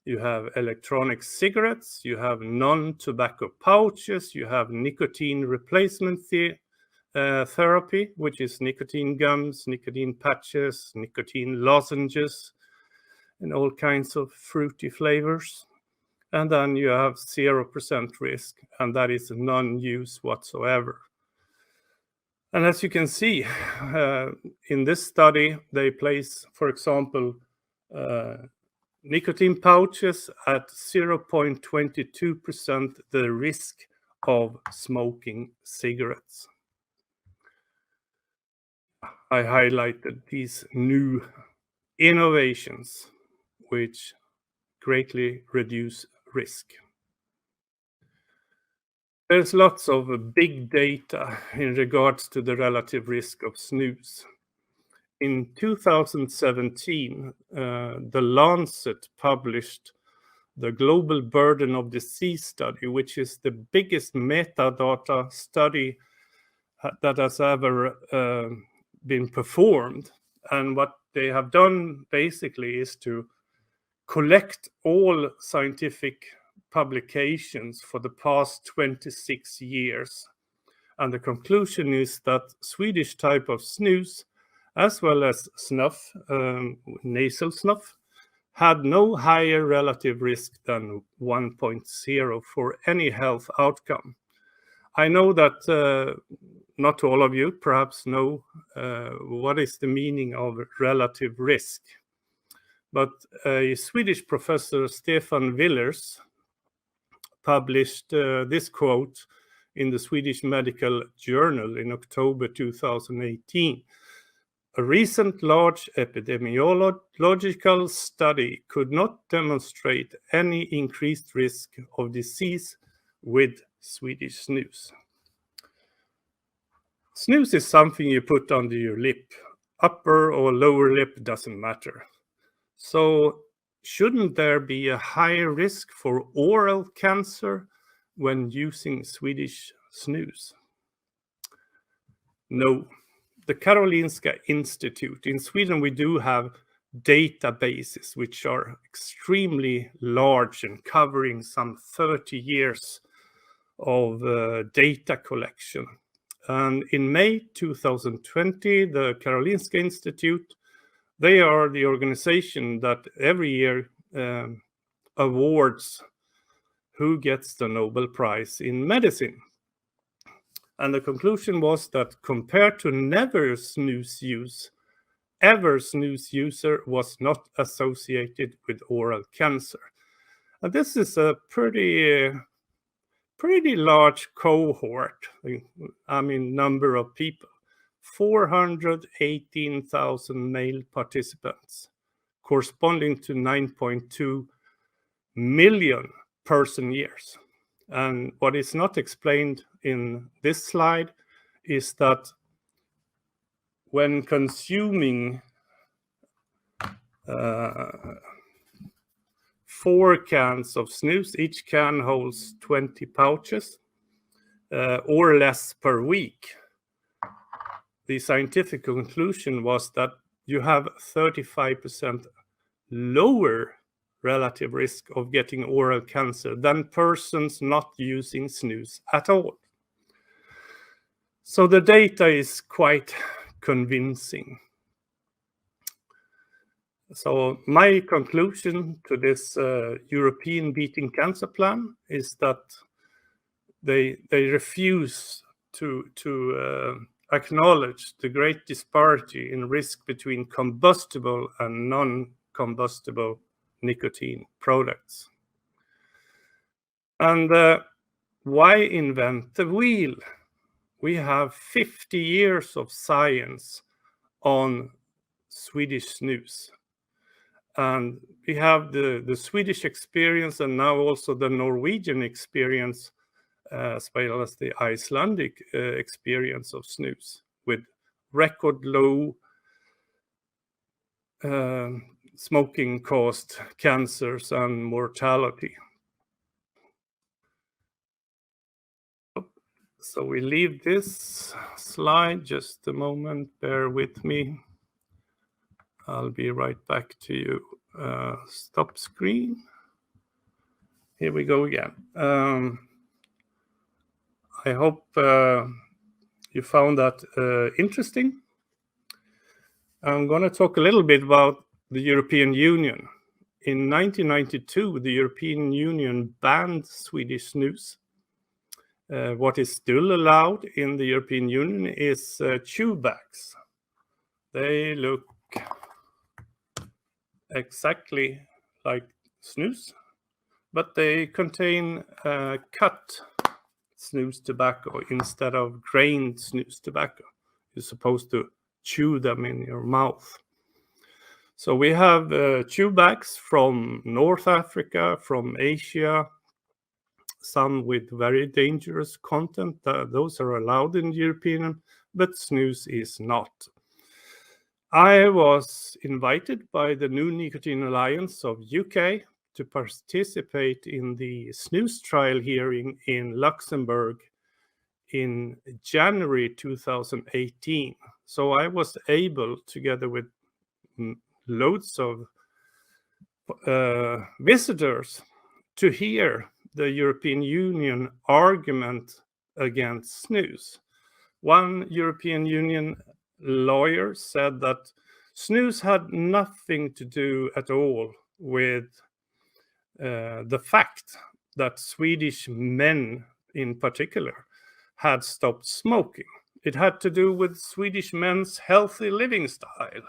you have electronic cigarettes, you have non-tobacco pouches, you have nicotine replacement therapy, which is nicotine gums, nicotine patches, nicotine lozenges, and all kinds of fruity flavors. And then you have 0% risk, and that is non-use whatsoever. And as you can see, in this study, they place, for example, nicotine pouches at 0.22% the risk of smoking cigarettes. I highlighted these new innovations which greatly reduce risk. There's lots of big data in regards to the relative risk of snus. In 2017, The Lancet published the Global Burden of Disease study, which is the biggest metadata study that has ever been performed. And what they have done basically is to collect all scientific publications for the past 26 years. And the conclusion is that Swedish type of snus, as well as snuff, nasal snuff, had no higher relative risk than 1.0 for any health outcome. I know that not all of you perhaps know what is the meaning of relative risk. But a Swedish professor, Stefan Willers, published this quote in the Swedish Medical Journal in October 2018. A recent large epidemiological study could not demonstrate any increased risk of disease with Swedish snus. Snus is something you put under your lip. Upper or lower lip doesn't matter. So shouldn't there be a higher risk for oral cancer when using Swedish snus? No. The Karolinska Institute. In Sweden, we do have databases which are extremely large and covering some 30 years of data collection. And in May 2020, the Karolinska Institute, they are the organization that every year awards who gets the Nobel Prize in medicine. And the conclusion was that compared to never snus use, ever snus user was not associated with oral cancer. And this is a pretty large cohort, I mean number of people. 418,000 male participants, corresponding to 9.2 million person years. And what is not explained in this slide is that when consuming 4 cans of snus, each can holds 20 pouches or less per week. The scientific conclusion was that you have 35% lower relative risk of getting oral cancer than persons not using snus at all. So the data is quite convincing. So my conclusion to this European Beating Cancer Plan is that they refuse to acknowledge the great disparity in risk between combustible and non-combustible nicotine products. And why invent the wheel? We have 50 years of science on Swedish snus. And we have the Swedish experience and now also the Norwegian experience, as well as the Icelandic experience of snus, with record low smoking caused cancers and mortality. So we leave this slide just a moment, bear with me. I'll be right back to you. Stop screen. Here we go again. I hope you found that interesting. I'm going to talk a little bit about the European Union. In 1992, the European Union banned Swedish snus. What is still allowed in the European Union is chew bags. They look exactly like snus, but they contain cut snus tobacco instead of grained snus tobacco. You're supposed to chew them in your mouth. So we have chew bags from North Africa, from Asia, some with very dangerous content. Those are allowed in the European Union, but snus is not. I was invited by the New Nicotine Alliance of UK to participate in the snus trial hearing in Luxembourg in January 2018. So I was able, together with loads of visitors, to hear the European Union argument against snus. One European Union lawyer said that snus had nothing to do at all with the fact that Swedish men in particular had stopped smoking. It had to do with Swedish men's healthy living style.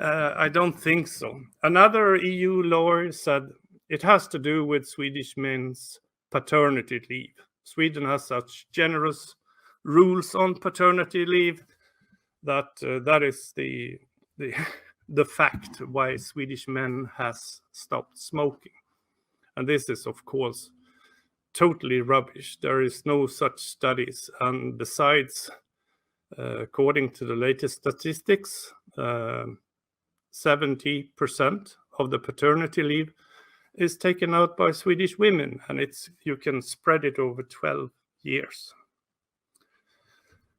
I don't think so. Another EU lawyer said it has to do with Swedish men's paternity leave. Sweden has such generous rules on paternity leave that that is the fact why Swedish men has stopped smoking. And this is, of course, totally rubbish. There is no such studies. And besides, according to the latest statistics, 70% of the paternity leave is taken out by Swedish women, and you can spread it over 12 years.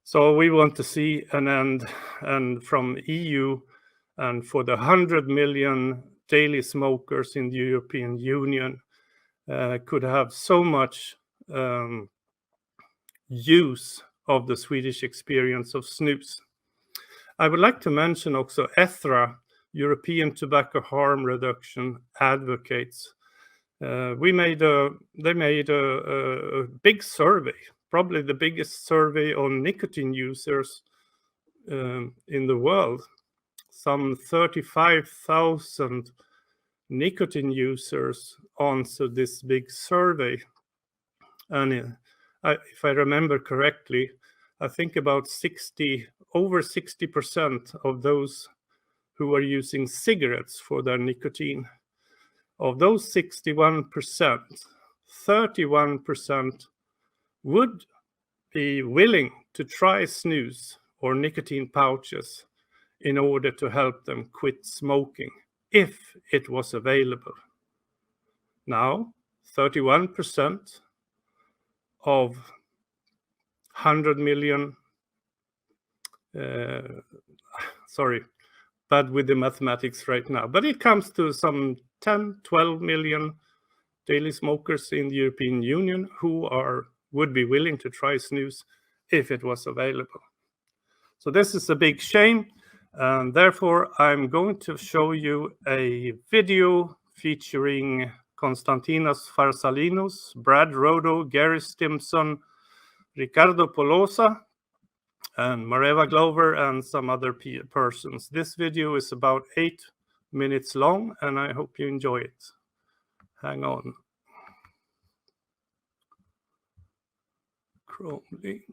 So we want to see an end, and from EU, and for the 100 million daily smokers in the European Union could have so much use of the Swedish experience of snus. I would like to mention also ETHRA, European Tobacco Harm Reduction Advocates. They made a big survey, probably the biggest survey on nicotine users in the world. Some 35,000 nicotine users answered this big survey. And if I remember correctly, I think about over 60% of those who are using cigarettes for their nicotine. Of those 61%, 31% would be willing to try snus or nicotine pouches in order to help them quit smoking if it was available. Now, 31% of 100 million, bad with the mathematics right now, but it comes to some 10-12 million daily smokers in the European Union who would be willing to try snus if it was available. So this is a big shame, and therefore I'm going to show you a video featuring Konstantinos Farsalinos, Brad Rodo, Gary Stimson, Ricardo Polosa, and Mareva Glover, and some other persons. This video is about 8 minutes long, and I hope you enjoy it. Hang on. Chrome link.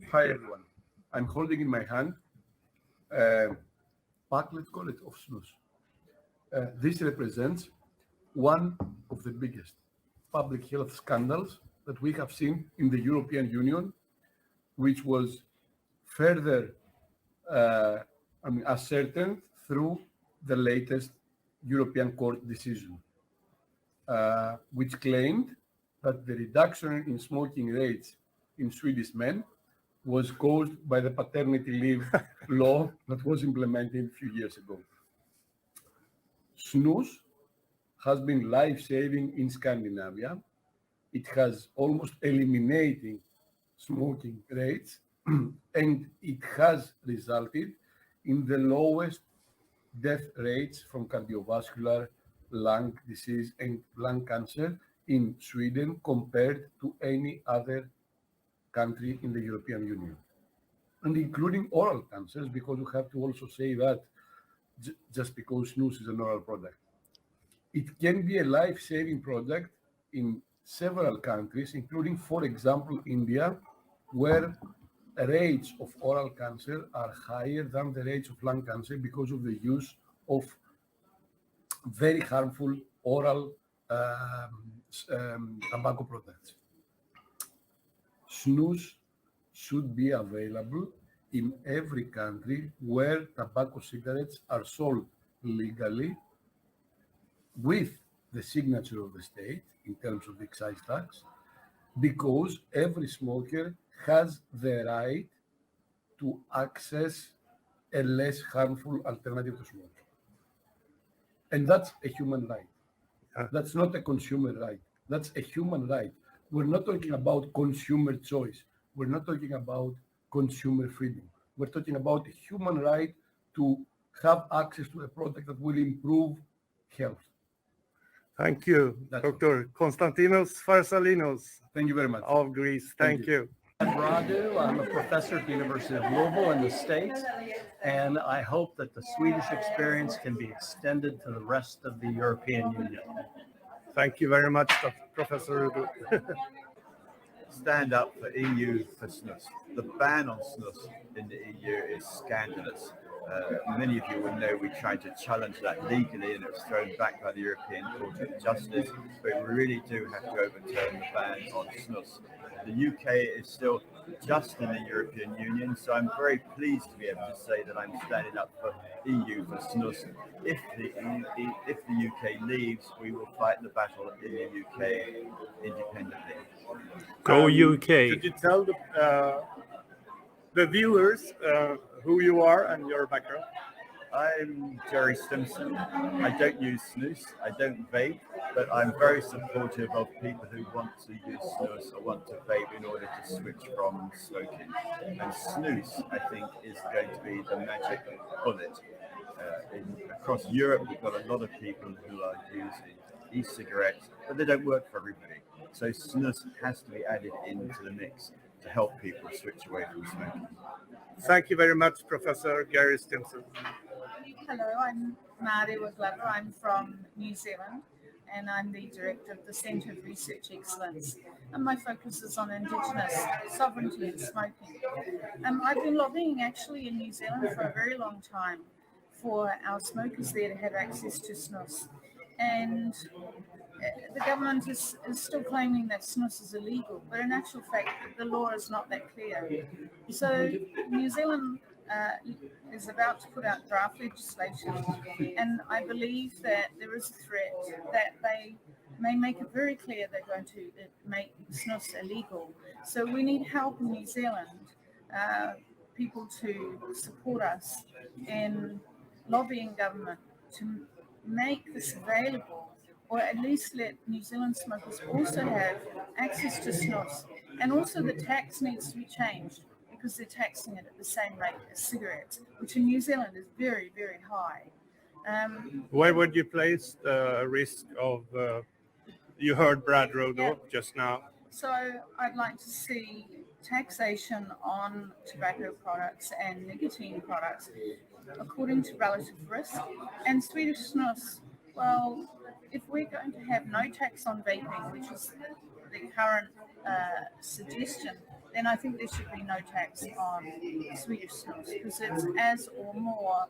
Hi everyone. I'm holding in my hand a pack, let's call it, of Snus. This represents one of the biggest public health scandals that we have seen in the European Union, which was further ascertained through the latest European Court decision, which claimed that the reduction in smoking rates in Swedish men was caused by the paternity leave law that was implemented a few years ago. Snus has been life-saving in Scandinavia. It has almost eliminated smoking rates, and it has resulted in the lowest death rates from cardiovascular, lung disease, and lung cancer in Sweden compared to any other country in the European Union, and including oral cancers, because we have to also say that just because Snus is an oral product. It can be a life-saving product in several countries, including, for example, India, where rates of oral cancer are higher than the rates of lung cancer because of the use of very harmful oral tobacco products. Snus should be available in every country where tobacco cigarettes are sold legally with the signature of the state in terms of the excise tax, because every smoker has the right to access a less harmful alternative to smoking. And that's a human right. That's not a consumer right. That's a human right. We're not talking about consumer choice. We're not talking about consumer freedom. We're talking about a human right to have access to a product that will improve health. Thank you, Dr. Konstantinos Farsalinos. Thank you very much. Of Greece. Thank you. I'm Radu. I'm a professor at the University of Louisville in the States, and I hope that the Swedish experience can be extended to the rest of the European Union. Thank you very much, Professor Rudu. Stand up for EU for Snus. The ban on Snus in the EU is scandalous. Many of you will know we tried to challenge that legally and it was thrown back by the European Court of Justice, but we really do have to overturn the ban on Snus. The UK is still just in the European Union, so I'm very pleased to be able to say that I'm standing up for EU for Snus. If the UK leaves, we will fight the battle in the UK independently. Go UK. Could you tell the viewers who you are and your background? I'm Jerry Stimson. I don't use Snus, I don't vape, but I'm very supportive of people who want to use Snus or want to vape in order to switch from smoking. And Snus, I think, is going to be the magic bullet. Across Europe, we've got a lot of people who are using e-cigarettes, but they don't work for everybody. So Snus has to be added into the mix to help people switch away from smoking. Thank you very much, Professor Gary Stimson. Hello, I'm Mareva Glover. I'm from New Zealand and I'm the director of the Centre of Research Excellence. And my focus is on Indigenous sovereignty and smoking. I've been lobbying actually in New Zealand for a very long time for our smokers there to have access to Snus. And the government is still claiming that Snus is illegal, but in actual fact, the law is not that clear. So New Zealand is about to put out draft legislation, and I believe that there is a threat that they may make it very clear they're going to make Snus illegal. So we need help in New Zealand, people to support us in lobbying government to make this available, or at least let New Zealand smokers also have access to Snus And also the tax needs to be changed because they're taxing it at the same rate as cigarettes, which in New Zealand is very, very high. Where would you place the risk of, you heard Brad Rodo just now. So I'd like to see taxation on tobacco products and nicotine products according to relative risk. And Swedish Snus, well, if we're going to have no tax on vaping, which is the current suggestion, then I think there should be no tax on Swedish Snus because it's as or more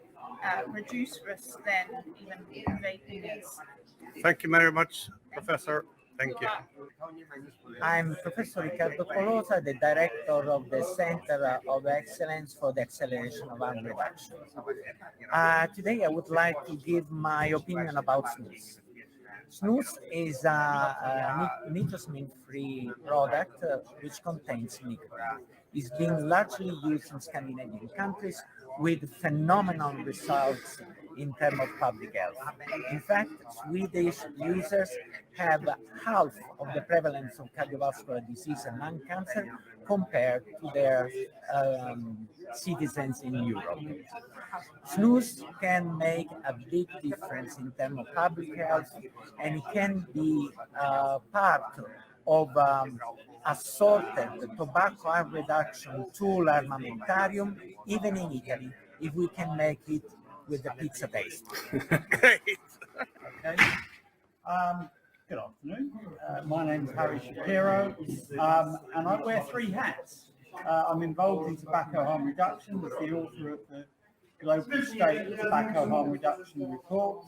reduced risk than even vaping is. Thank you very much, Professor. Thank you. I'm Professor Riccardo Colosa, the director of the Center of Excellence for the Acceleration of Harm Reduction. Today I would like to give my opinion about snus. Snus is a nicotine-free product which contains nicotine. It's being largely used in Scandinavian countries with phenomenal results in terms of public health. In fact, Swedish users have half of the prevalence of cardiovascular disease and lung cancer compared to their citizens in Europe. Snus can make a big difference in terms of public health, and it can be part of assorted tobacco harm reduction tool armamentarium, even in Italy, if we can make it with the pizza taste. Great. Okay. Good afternoon. My name is Harry Shapiro, and I wear three hats. I'm involved in tobacco harm reduction as the author of the Global State Tobacco Harm Reduction Report,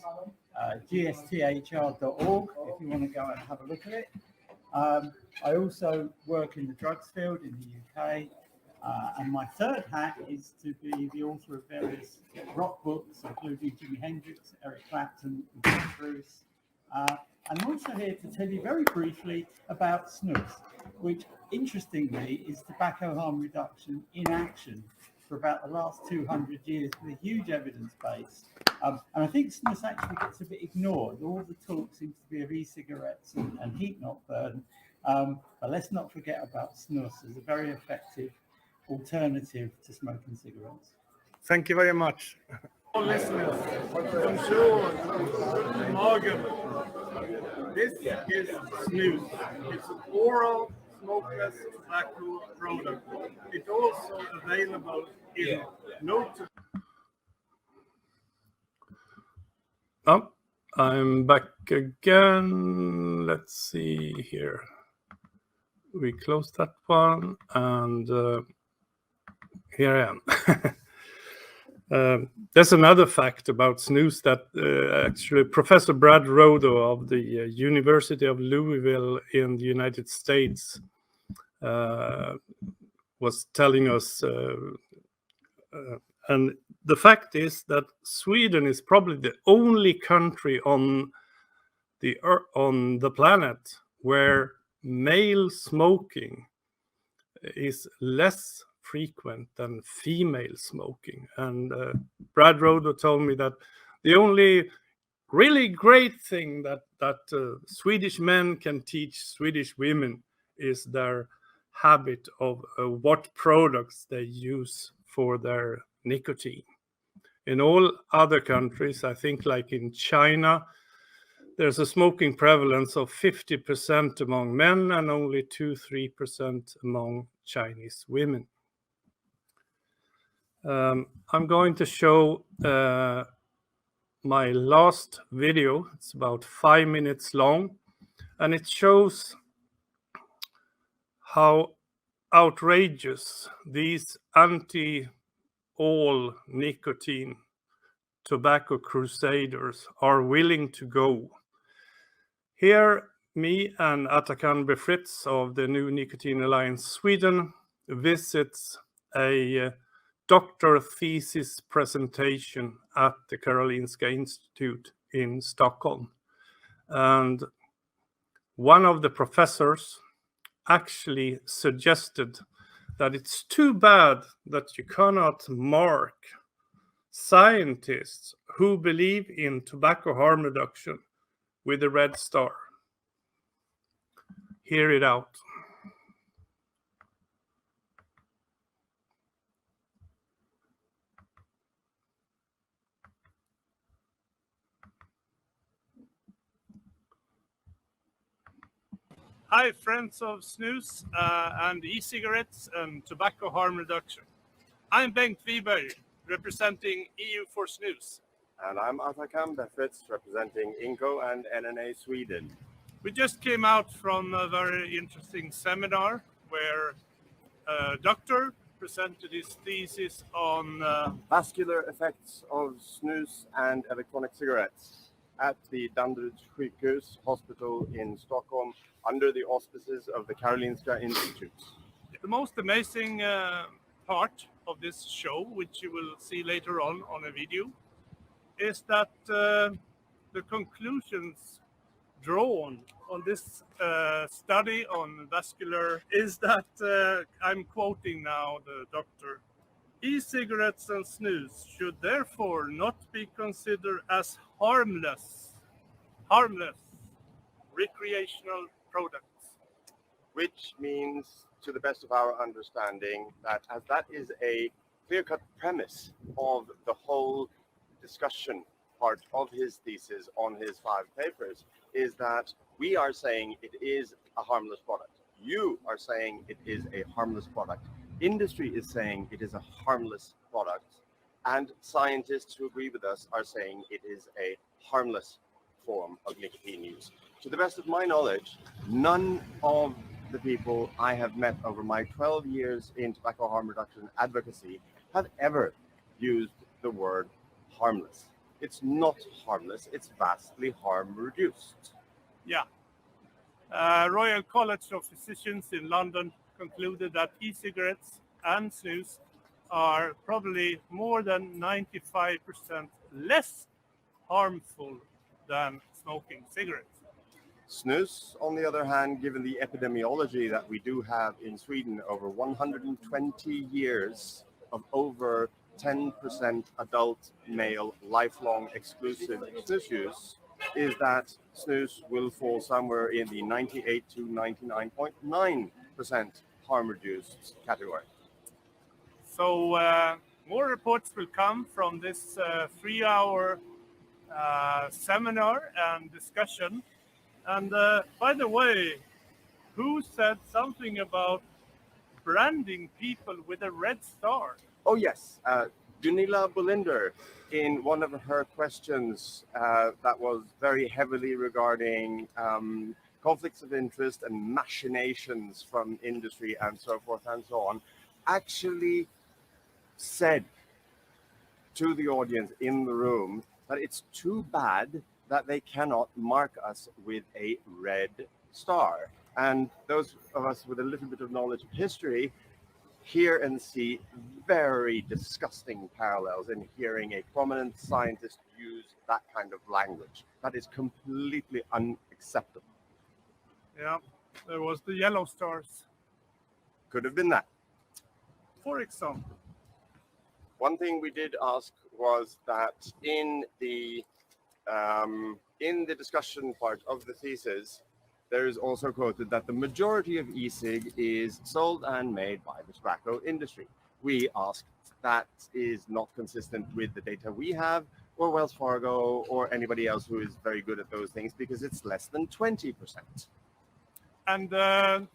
gsthr.org, if you want to go and have a look at it. I also work in the drugs field in the UK. And my third hat is to be the author of various rock books, including Jimi Hendrix, Eric Clapton, and Bruce. I'm also here to tell you very briefly about snus, which interestingly is tobacco harm reduction in action for about the last 200 years with a huge evidence base. And I think snus actually gets a bit ignored. All the talk seems to be of e-cigarettes and heat-not-burn. But let's not forget about snus as a very effective alternative to smoking cigarettes. Thank you very much. Listeners, bonjour, guten Morgen. This is Snooze. It's an oral smokeless tobacco product. It's also available in no. Oh, I'm back again. Let's see here. We closed that one, and here I am. There's another fact about snus that actually Professor Brad Rodo of the University of Louisville in the United States was telling us. And the fact is that Sweden is probably the only country on the planet where male smoking is less frequent than female smoking. And Brad Rodo told me that the only really great thing that Swedish men can teach Swedish women is their habit of what products they use for their nicotine. In all other countries, I think like in China, there's a smoking prevalence of 50% among men and only 2-3% among Chinese women. I'm going to show my last video. It's about 5 minutes long, and it shows how outrageous these anti-all nicotine tobacco crusaders are willing to go. Here, me and Atakan Befritz of the New Nicotine Alliance Sweden visits a doctor thesis presentation at the Karolinska Institute in Stockholm. And one of the professors actually suggested that it's too bad that you cannot mark scientists who believe in tobacco harm reduction with a red star. Hear it out. Hi, friends of Snooze and e-cigarettes and tobacco harm reduction. I'm Bengt Wiberg, representing EU for Snooze. And I'm Atakan Befritz, representing INCO and NNA Sweden. We just came out from a very interesting seminar where a doctor presented his thesis on vascular effects of snus and electronic cigarettes at the Danderyd Sjukhus Hospital in Stockholm under the auspices of the Karolinska Institute. The most amazing part of this show, which you will see later on a video, is that the conclusions drawn on this study on vascular is that, I'm quoting now the doctor, e-cigarettes and snus should therefore not be considered as harmless recreational products. Which means, to the best of our understanding, that as that is a clear-cut premise of the whole discussion part of his thesis on his 5 papers, is that we are saying it is a harmless product. You are saying it is a harmless product. Industry is saying it is a harmless product. And scientists who agree with us are saying it is a harmless form of nicotine use. To the best of my knowledge, none of the people I have met over my 12 years in tobacco harm reduction advocacy have ever used the word harmless. It's not harmless, it's vastly harm reduced. Yeah. Royal College of Physicians in London concluded that e-cigarettes and snus are probably more than 95% less harmful than smoking cigarettes. Snus, on the other hand, given the epidemiology that we do have in Sweden over 120 years of over 10% adult male lifelong exclusive snus use, is that snus will fall somewhere in the 98 to 99.9% harm reduced category. So more reports will come from this 3-hour seminar and discussion. And by the way, who said something about branding people with a red star? Oh yes, Gunilla Bolinder, in one of her questions that was very heavily regarding conflicts of interest and machinations from industry and so forth and so on, actually said to the audience in the room that it's too bad that they cannot mark us with a red star. And those of us with a little bit of knowledge of history hear and see very disgusting parallels in hearing a prominent scientist use that kind of language. That is completely unacceptable. Yeah, there was the yellow stars. Could have been that. For example. One thing we did ask was that in the discussion part of the thesis, there is also quoted that the majority of e-cig is sold and made by the tobacco industry. We asked that is not consistent with the data we have, or Wells Fargo, or anybody else who is very good at those things, because it's less than 20%. And the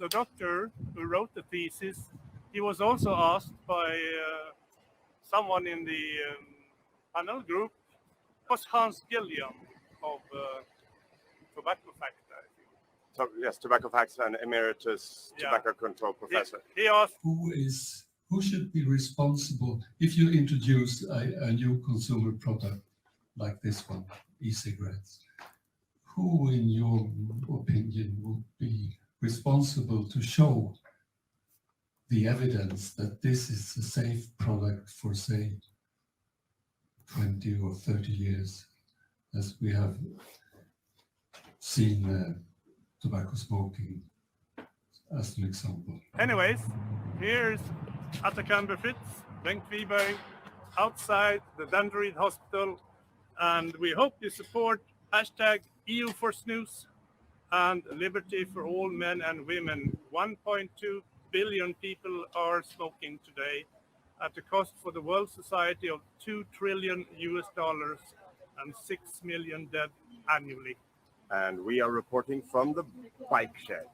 doctor who wrote the thesis, he was also asked by someone in the panel group, was Hans Gilliam of Tobacco Fact, I think. So, yes, Tobacco Facts and emeritus tobacco control professor. He asked, who should be responsible if you introduce a new consumer product like this one, e-cigarettes? Who, in your opinion, would be responsible to show the evidence that this is a safe product for, say, 20 or 30 years, as we have seen tobacco smoking as an example? Anyways, here's Atakan Befritz, Bengt Wiberg, outside the Danderyd Hospital, and we hope you support #EU for Snooze and liberty for all men and women. 1.2 billion people are smoking today at a cost for the world society of $2 trillion and 6 million dead annually. and we are reporting from the bike shed.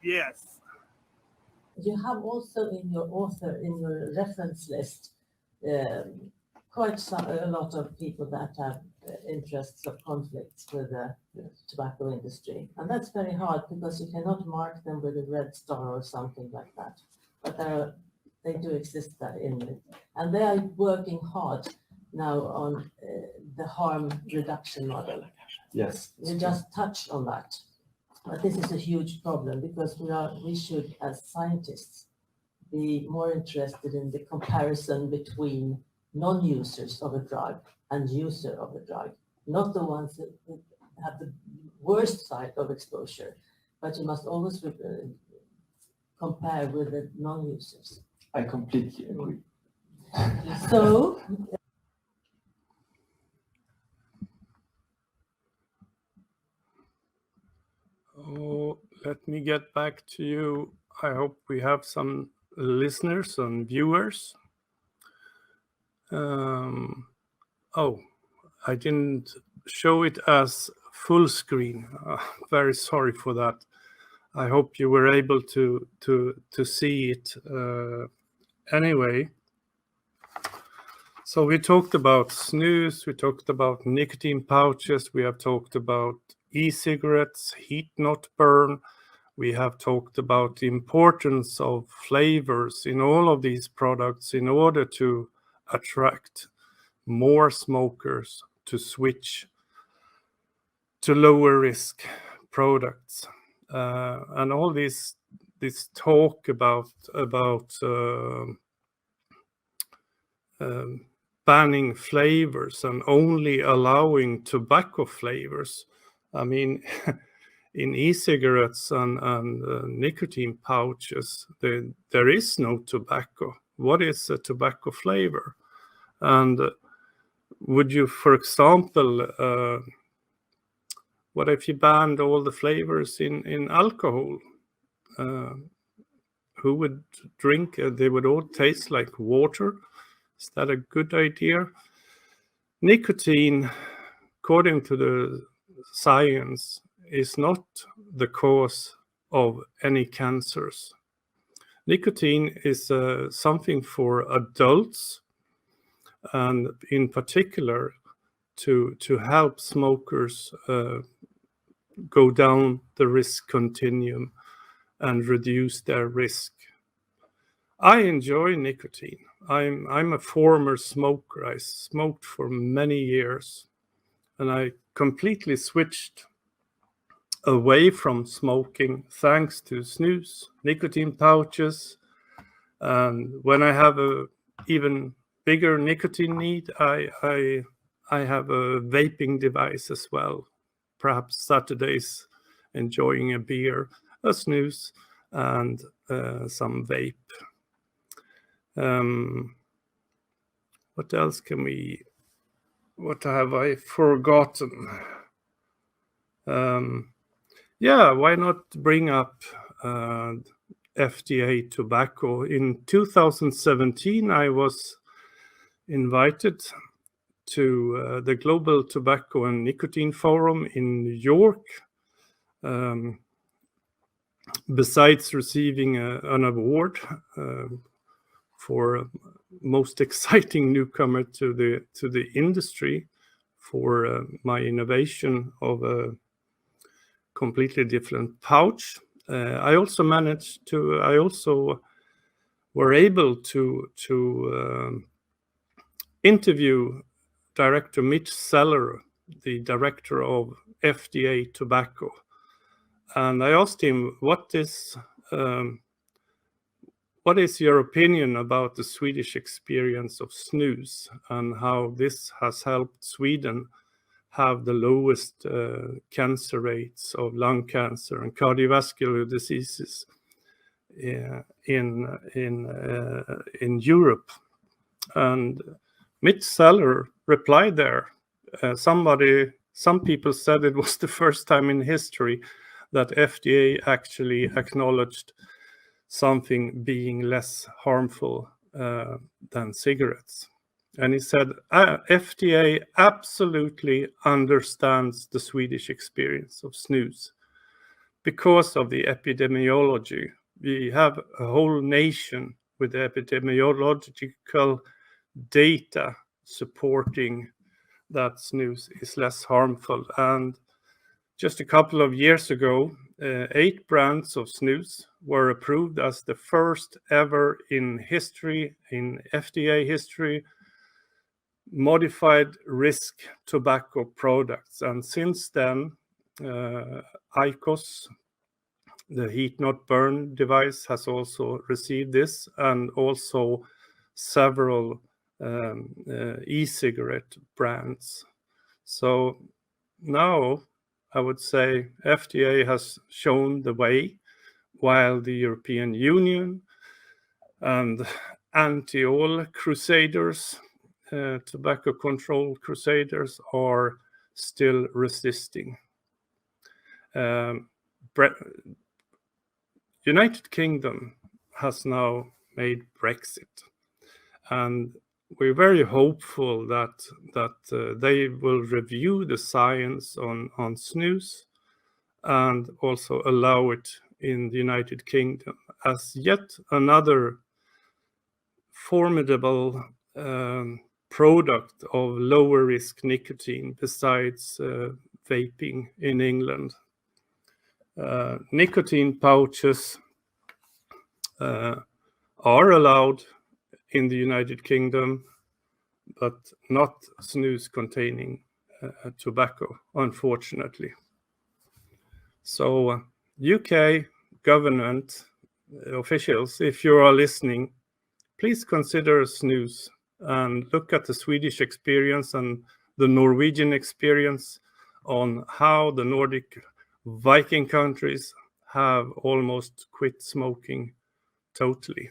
Yes. You have also in your reference list, quite a lot of people that have interests or conflicts with the tobacco industry. And that's very hard because you cannot mark them with a red star or something like that. But they do exist there in it. And they are working hard now on the harm reduction model. Yes. We just touched on that. But this is a huge problem because we should, as scientists, be more interested in the comparison between non-users of a drug and user of a drug, not the ones that have the worst side of exposure, but you must always compare with the non-users. I completely agree. So, let me get back to you. I hope we have some listeners and viewers. Oh, I didn't show it as full screen. Very sorry for that. I hope you were able to see it anyway. So we talked about snus, we talked about nicotine pouches, we have talked about e-cigarettes, heat not burn. We have talked about the importance of flavors in all of these products in order to attract more smokers to switch to lower risk products. And all this talk about banning flavors and only allowing tobacco flavors. I mean, in e-cigarettes and nicotine pouches, there is no tobacco. What is a tobacco flavor? And would you, for example, what if you banned all the flavors in alcohol? Who would drink? They would all taste like water. Is that a good idea? Nicotine, according to the science, is not the cause of any cancers. Nicotine is something for adults, and in particular to help smokers go down the risk continuum and reduce their risk. I enjoy nicotine. I'm a former smoker. I smoked for many years, and I completely switched away from smoking thanks to snus, nicotine pouches, and when I have a even bigger nicotine need, I have a vaping device as well. Perhaps Saturdays enjoying a beer, a snus, and some vape. What else can we? What have I forgotten? Yeah, why not bring up FDA tobacco? In 2017, I was invited to the Global Tobacco and Nicotine Forum in New York. Besides receiving an award for most exciting newcomer to the industry for my innovation of a completely different pouch, I also were able to interview Director Mitch Seller, the director of FDA Tobacco. And I asked him, what is your opinion about the Swedish experience of snus and how this has helped Sweden have the lowest cancer rates of lung cancer and cardiovascular diseases in Europe? And Mitch Seller replied there. Some people said it was the first time in history that FDA actually acknowledged something being less harmful than cigarettes. And he said, FDA absolutely understands the Swedish experience of snus because of the epidemiology. We have a whole nation with epidemiological data supporting that snus is less harmful. And just a couple of years ago, 8 brands of snus were approved as the first ever in history, in FDA history, modified risk tobacco products. And since then, IQOS, the heat not burn device, has also received this, and also several e-cigarette brands. So now I would say FDA has shown the way, while the European Union and anti-all crusaders, tobacco control crusaders, are still resisting. United Kingdom has now made Brexit, and we're very hopeful that they will review the science on snus and also allow it in the United Kingdom as yet another formidable product of lower risk nicotine besides vaping in England. Nicotine pouches are allowed in the United Kingdom, but not snus containing tobacco, unfortunately. So UK government officials, if you are listening, please consider snus and look at the Swedish experience and the Norwegian experience on how the Nordic Viking countries have almost quit smoking totally.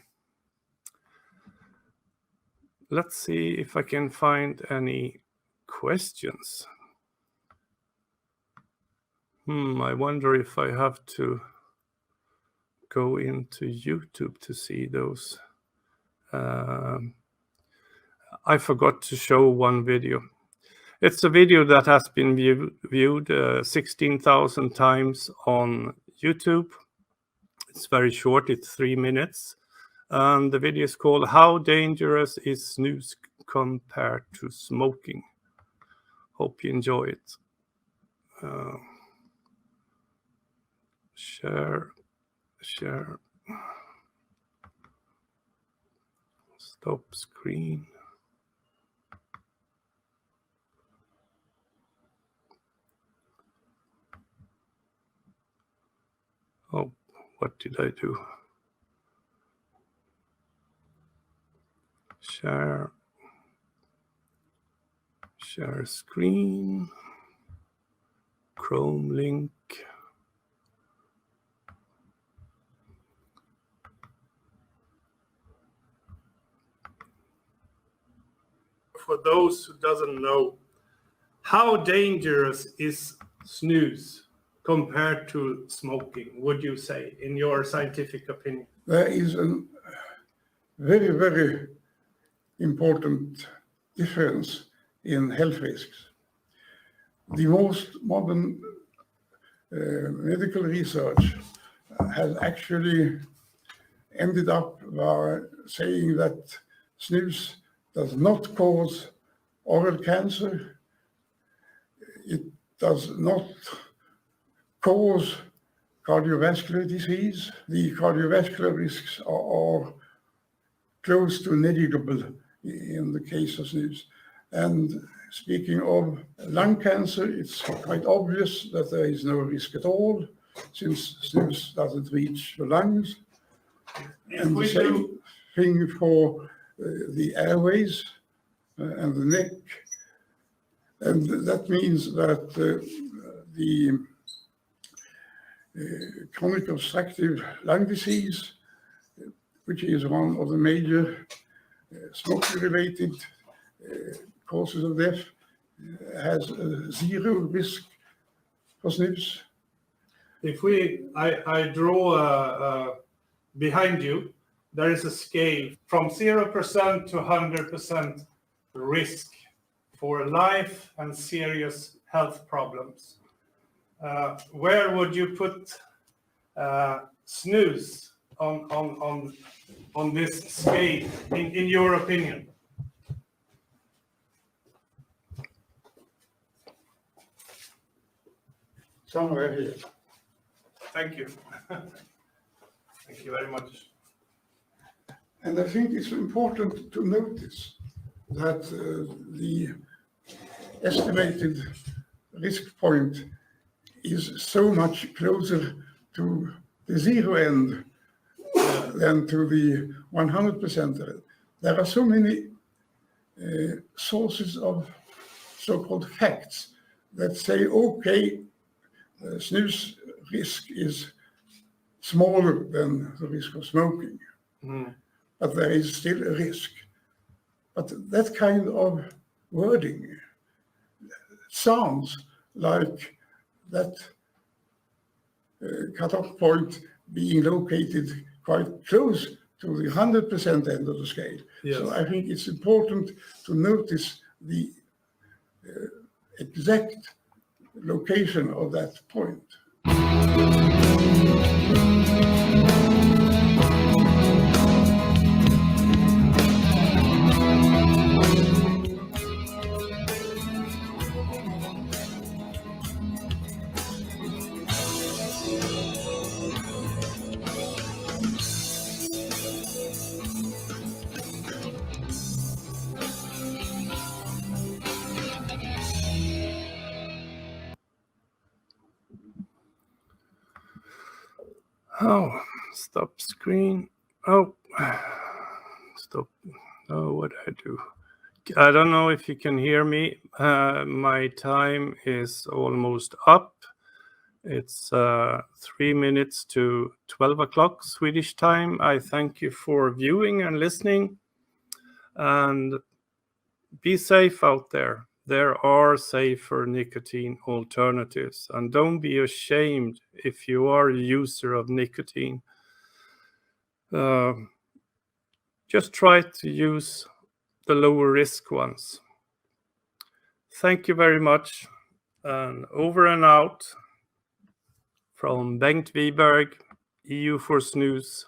Let's see if I can find any questions. I wonder if I have to go into YouTube to see those. I forgot to show one video. It's a video that has been viewed 16,000 times on YouTube. It's very short, it's 3 minutes. And the video is called "How Dangerous is Snus Compared to Smoking?" Hope you enjoy it. Share. Stop screen. Oh, what did I do? Share screen, Chrome link. For those who doesn't know, how dangerous is snus compared to smoking, would you say, in your scientific opinion? There is a very, very important difference in health risks. The most modern medical research has actually ended up by saying that snus does not cause oral cancer. It does not cause cardiovascular disease. The cardiovascular risks are close to negligible in the case of snus. And speaking of lung cancer, it's quite obvious that there is no risk at all, since snus doesn't reach the lungs. And the same thing for the airways and the neck. And that means that the chronic obstructive lung disease, which is one of the major smoking-related causes of death, has zero risk for snus. If I draw behind you, there is a scale from 0% to 100% risk for life and serious health problems. Where would you put snus on this scale, in your opinion? Somewhere here. Thank you. Thank you very much. And I think it's important to notice that the estimated risk point is so much closer to the zero end than to the 100%. There are so many sources of so-called facts that say, okay, snus risk is smaller than the risk of smoking, but there is still a risk. But that kind of wording sounds like that cutoff point being located quite close to the 100% end of the scale. Yes. So I think it's important to notice the exact location of that point. Oh, stop screen. Oh, stop. Oh, what did I do? I don't know if you can hear me. My time is almost up. It's 3 minutes to 12 o'clock Swedish time. I thank you for viewing and listening. And be safe out there. There are safer nicotine alternatives, and don't be ashamed if you are a user of nicotine. Just try to use the lower risk ones. Thank you very much, and over and out from Bengt Wiberg, EU for Snooze.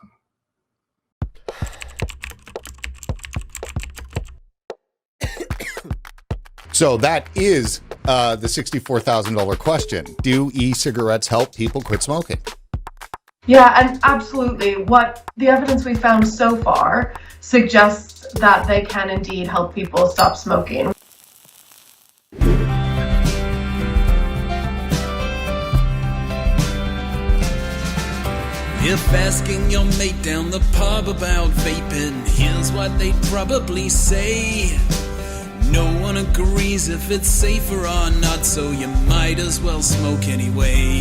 So that is the $64,000 question. Do e-cigarettes help people quit smoking? Yeah, and absolutely. What the evidence we found so far suggests that they can indeed help people stop smoking. If asking your mate down the pub about vaping, here's what they'd probably say. No one agrees if it's safer or not, so you might as well smoke anyway.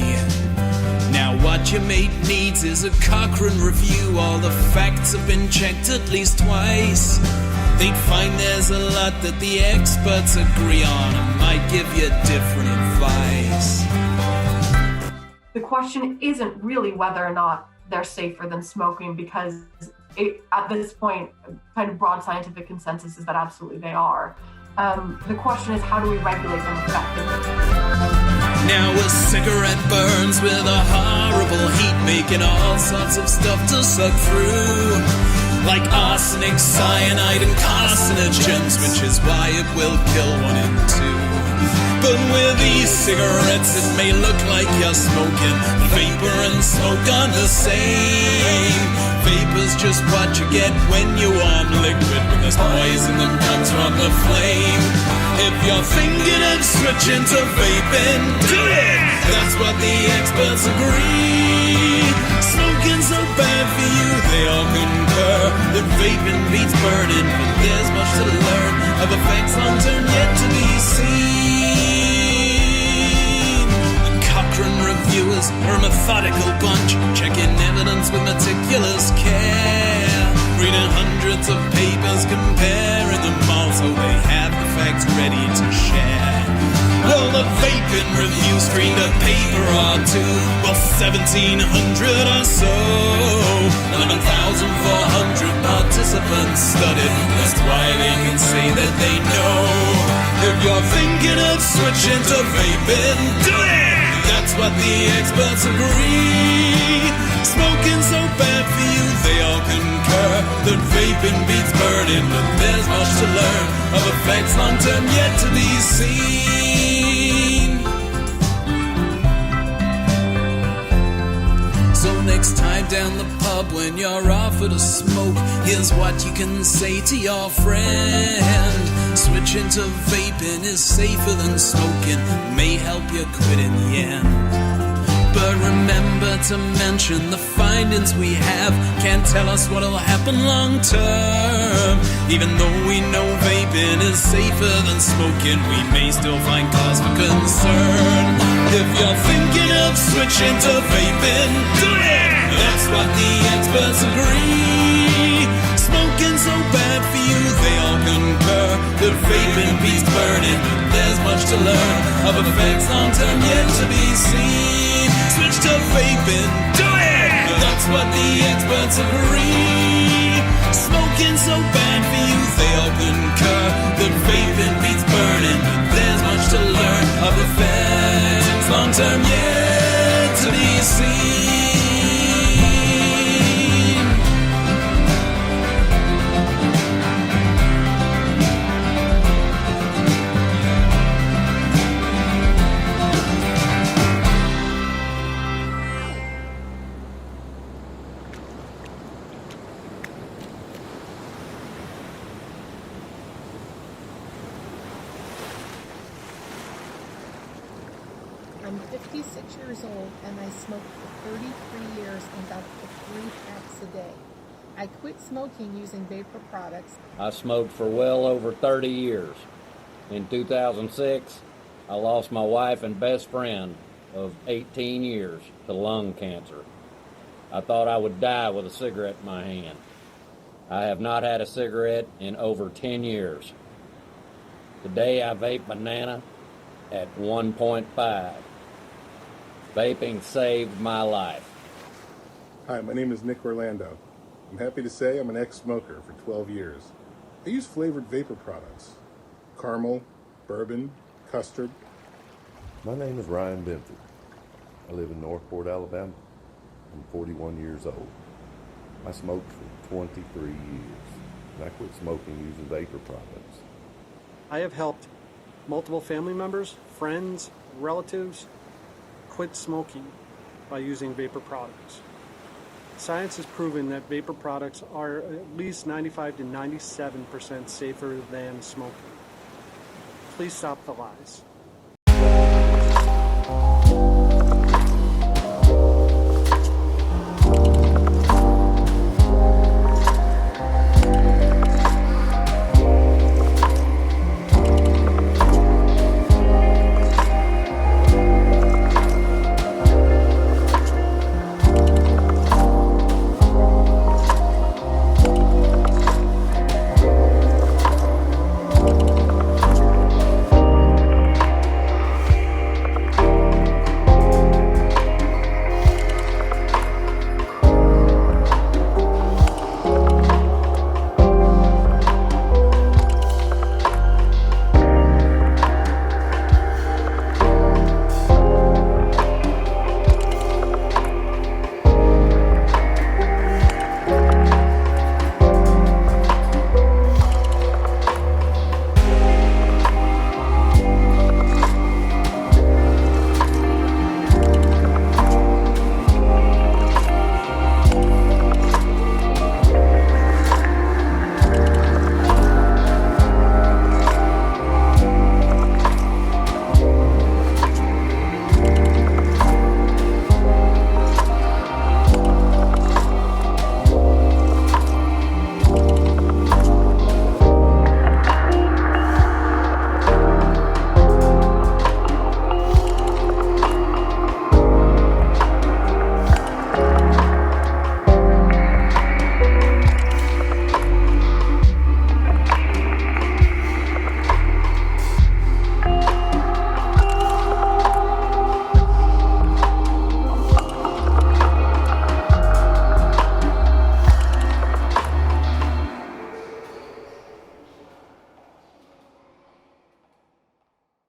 Now what your mate needs is a Cochrane review. All the facts have been checked at least twice. They'd find there's a lot that the experts agree on and might give you different advice. The question isn't really whether or not they're safer than smoking, because at this point, kind of broad scientific consensus is that absolutely they are. The question is, how do we regulate them effectively? Now a cigarette burns with a horrible heat, making all sorts of stuff to suck through, like arsenic, cyanide, and carcinogens, which is why it will kill 1 in 2. But with e-cigarettes it may look like you're smoking, but vapor and smoke are the same. Vapor's just what you get when you warm liquid, because poison that comes from the flame. If you're thinking of switching to vaping, do it! That's what the experts agree. Smoking's so bad for you, they all concur that vaping beats burning, but there's much to learn of effects long term yet to be seen. And Cochrane reviewers are a methodical bunch, checking evidence with meticulous care, reading hundreds of papers, comparing them all, so they have the facts ready to share. Well, the vaping review screened a paper or two, well, 1,700 or so. 11,400 participants studied, that's why they can say that they know. If you're thinking of switching to vaping, do it! That's what the experts agree. Smoking's so bad for you, they all concur that vaping beats burning, but there's much to learn of effects long term yet to be seen. So next time down the pub when you're offered a smoke, here's what you can say to your friend. Switching to vaping is safer than smoking, may help you quit in the end. But remember to mention the findings we have can't tell us what'll happen long term. Even though we know vaping is safer than smoking, we may still find cause for concern. If you're thinking of switching to vaping, do it! That's what the experts agree. Smoking's so bad for you, they all concur that vaping beats burning, but there's much to learn of effects long term yet to be seen. Switch to vaping, do it! That's what the experts agree. Smoking's so bad for you, they all concur that vaping beats burning, but there's much to learn of effects long term yet to be seen. I'm 56 years old and I smoked for 33 years and got to 3 packs a day. I quit smoking using vapor products. I smoked for well over 30 years. In 2006, I lost my wife and best friend of 18 years to lung cancer. I thought I would die with a cigarette in my hand. I have not had a cigarette in over 10 years. Today I vape banana at 1.5. Vaping saved my life. Hi, my name is Nick Orlando. I'm happy to say I'm an ex-smoker for 12 years. I use flavored vapor products. Caramel, bourbon, custard. My name is Ryan Benford. I live in Northport, Alabama. I'm 41 years old. I smoked for 23 years, and I quit smoking using vapor products. I have helped multiple family members, friends, relatives quit smoking by using vapor products. Science has proven that vapor products are at least 95 to 97% safer than smoking. Please stop the lies.